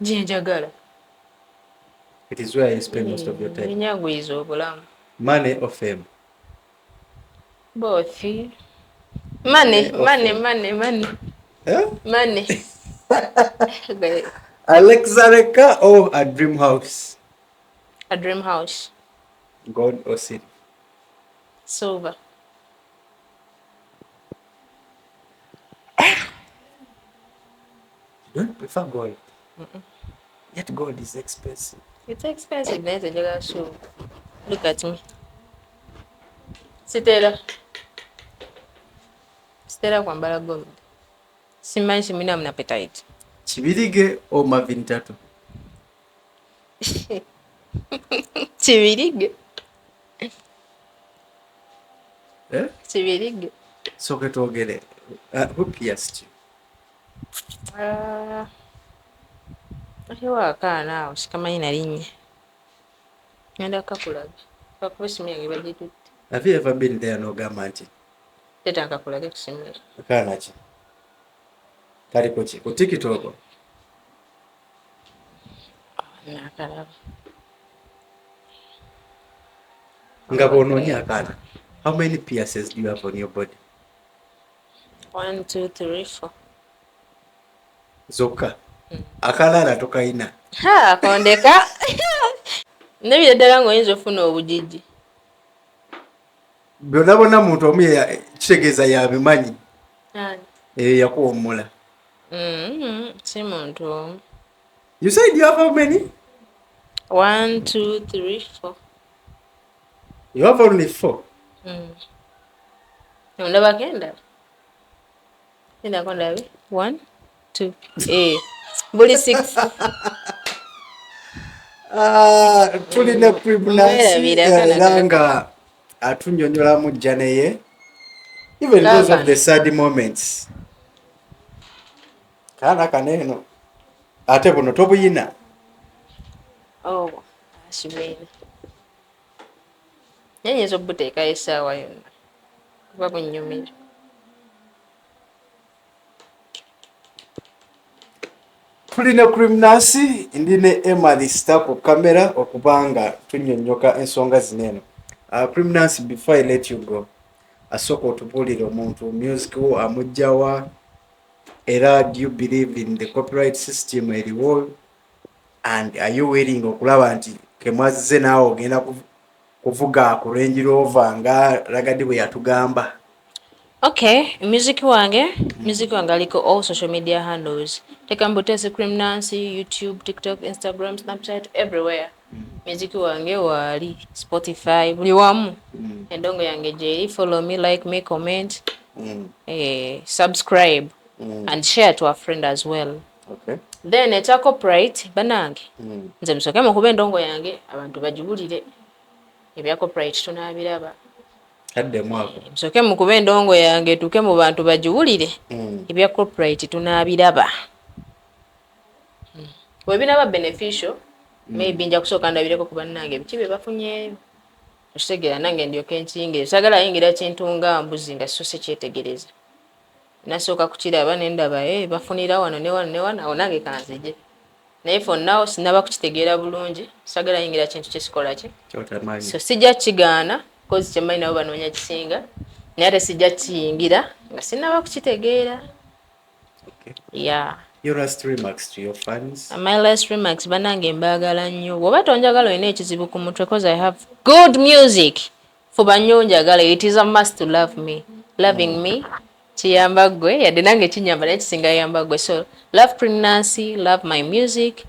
jenjagala it is where you spend most of your time nyagwiza obulamu money or fame both money Alexa Reka or a dream house gold or silver silver you don't prefer gold yet gold is expensive it's expensive naye njagala silver look at me sitera kwambala gold simanyi simina mna appetite Kibirige or Marvin Tattoo Kibirige so ketwogere who pierced you aliwo akaana awo sikamanyi nalinnya ngenda kakulaga kakuba esimu yange bagitutte have you ever been there n'ogamba nti teta kakulage ku simu eyo akaana ki kaliko ki ku TikTok nakalaba nga bw'onoonya akaana how many piercings do you have on your body 1 2 3 4 zokka akalaala tokayina kondeka nebira ddala ng'oyinza ofuna obujiji byonna bonna muntu omu kitegeeza yabimanyi eyo yakuwummula si muntu omu you said you have how many 1 2 3 4 you have only 4 ondabako endala endako ndabe 1 2 buli 6 tulina pregnancy era nga atunnyonnyolamu jja neye even those of the sad moments kaana kaneeno ate buno tobuyina ashibwina nyinza obuteekayo essaawa yonna kuba bunnyumira tulina criminancy ndine emalista ku kamera okubanga tunnyonnyoka ensonga zineeno criminancy before I let you go asooka otubuulire omuntu music wo amugjawa era do you believe in the copyright system eriwo, and are you willing okulaba nti kemwazize naawe ogenda kuvuga ku Range Rover nga Ragadi bwe yatugamba? Okay, music wange aliko all social media handles. Teka Mbotese Cream Nancy, YouTube, TikTok, Instagram, Snapchat, everywhere. Music wange wali Spotify, buli wamu. Endongo yange je, follow me, like me, comment, subscribe, and share to a friend as well. Okay. Then eta copyright banange. Nze msoke mukube endongo yange abantu bajibulire. Ebya copyright tunabiraba. Kadde mwako. Msoke mukube endongo yange tuke mu bantu bajiwulire. Ebya copyright tunabiraba. Webinaba beneficial, maybe nja kusooka ndabireko ku bannange bikibe bafunyeeyo. Okitegera nange ndyoke nkinge. Sagala yingira kintu nga mbuzi nga so se kyetegereza. Nasooka kukiraba ne ndaba bafunira wano ne wano ne wano awo nange kanzije. Naye for now sinaba kukitegeera bulungi. Sagala yingira kintu kyesikola ki. So sijja kigaana. Cause kyemali nabo banoonya kisinga naye ate sijja kiyingira nga sinaba kukitegeera. Okay. Yeah. Your last remarks to your fans? My last remarks banange mbaagala nnyo. Bw'oba tonjagala olina ekizibu ku mutwe cause I have good music. Fuba nnyo njagala. It is a must to love me. Loving me kiyamba ggwe yadde nange kinyamba naye kisinga yamba ggwe. So love Cream Nancy, love my music,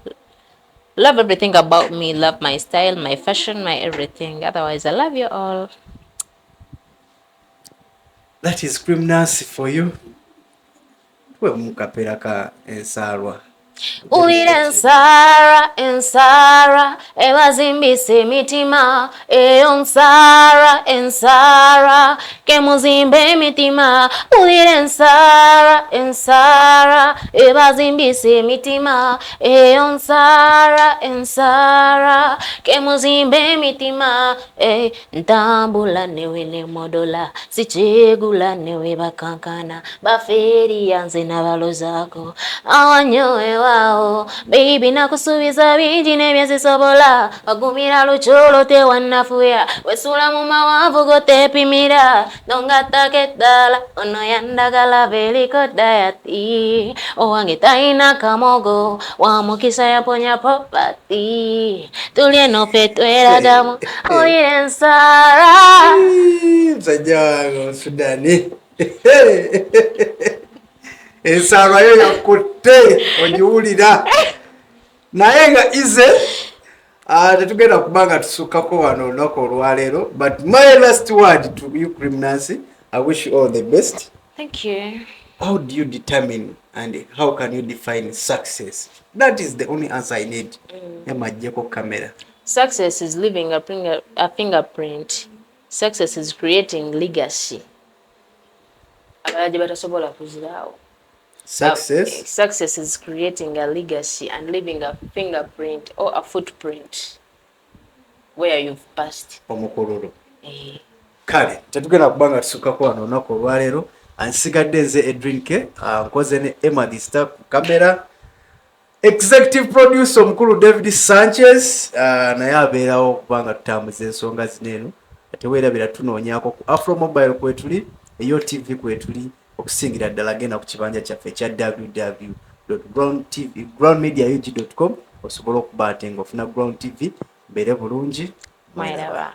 love everything about me, love my style, my fashion, my everything. Otherwise, I love you all. That is Cream Nancy for you. Twe mukapera ka ensarwa. Ulira ensara, ebazimbise emitima, ensara, ke muzimbe emitima. Ulira ensara, ebazimbise emitima, ensara, ke muzimbe emitima. Ntambula newe ne modola, sichegula newe bakankana, baferi yanze n'abalozaako, awanyowe wao, baby nakusubiza bingi nebyezisobola, wagumira lukyolo tewanafuya, wesula mu mawanvu gotepimira, nongatako eddala, ono yandagala beliko dayati, owange talina kamogo, wamukisa yaponya popati, tulye nofe tweragamu, ulira ensara. Msajja wange Sudani. Ensarwa yo yakutte ogiwulira naye nga ize tetugenda kubanga tusukkako wano olunaku olwaleero, but my last word to you Cream Nancy, I wish you all the best. Thank you. How do you determine and how can you define success? That is the only answer I need. Yamajjeko camera. Success is leaving a fingerprint. Success is creating legacy. Abalaje batasobola kuziraawo. Success is creating a legacy and leaving a fingerprint or a footprint where you've passed. Omukololo. Kale, tetugenda kubanga tusukkako wano olunaku olwaleero. Ansigadde nze Edrinke, nkoze ne Emma the Star ku kamera. Executive producer omukulu David Sanchez, naye abeerawo kubanga tutambuza ensonga zineeno. Teweerabira tunoonyaako ku Afro Mobile kwetuli, eyo TV kwetuli, okusingira ddala genda ku kibanja kyaffe ekya www.groundmediaug.com osobola okuba ate ng'ofuna Ground TV mbeere bulungi. Mwelaba.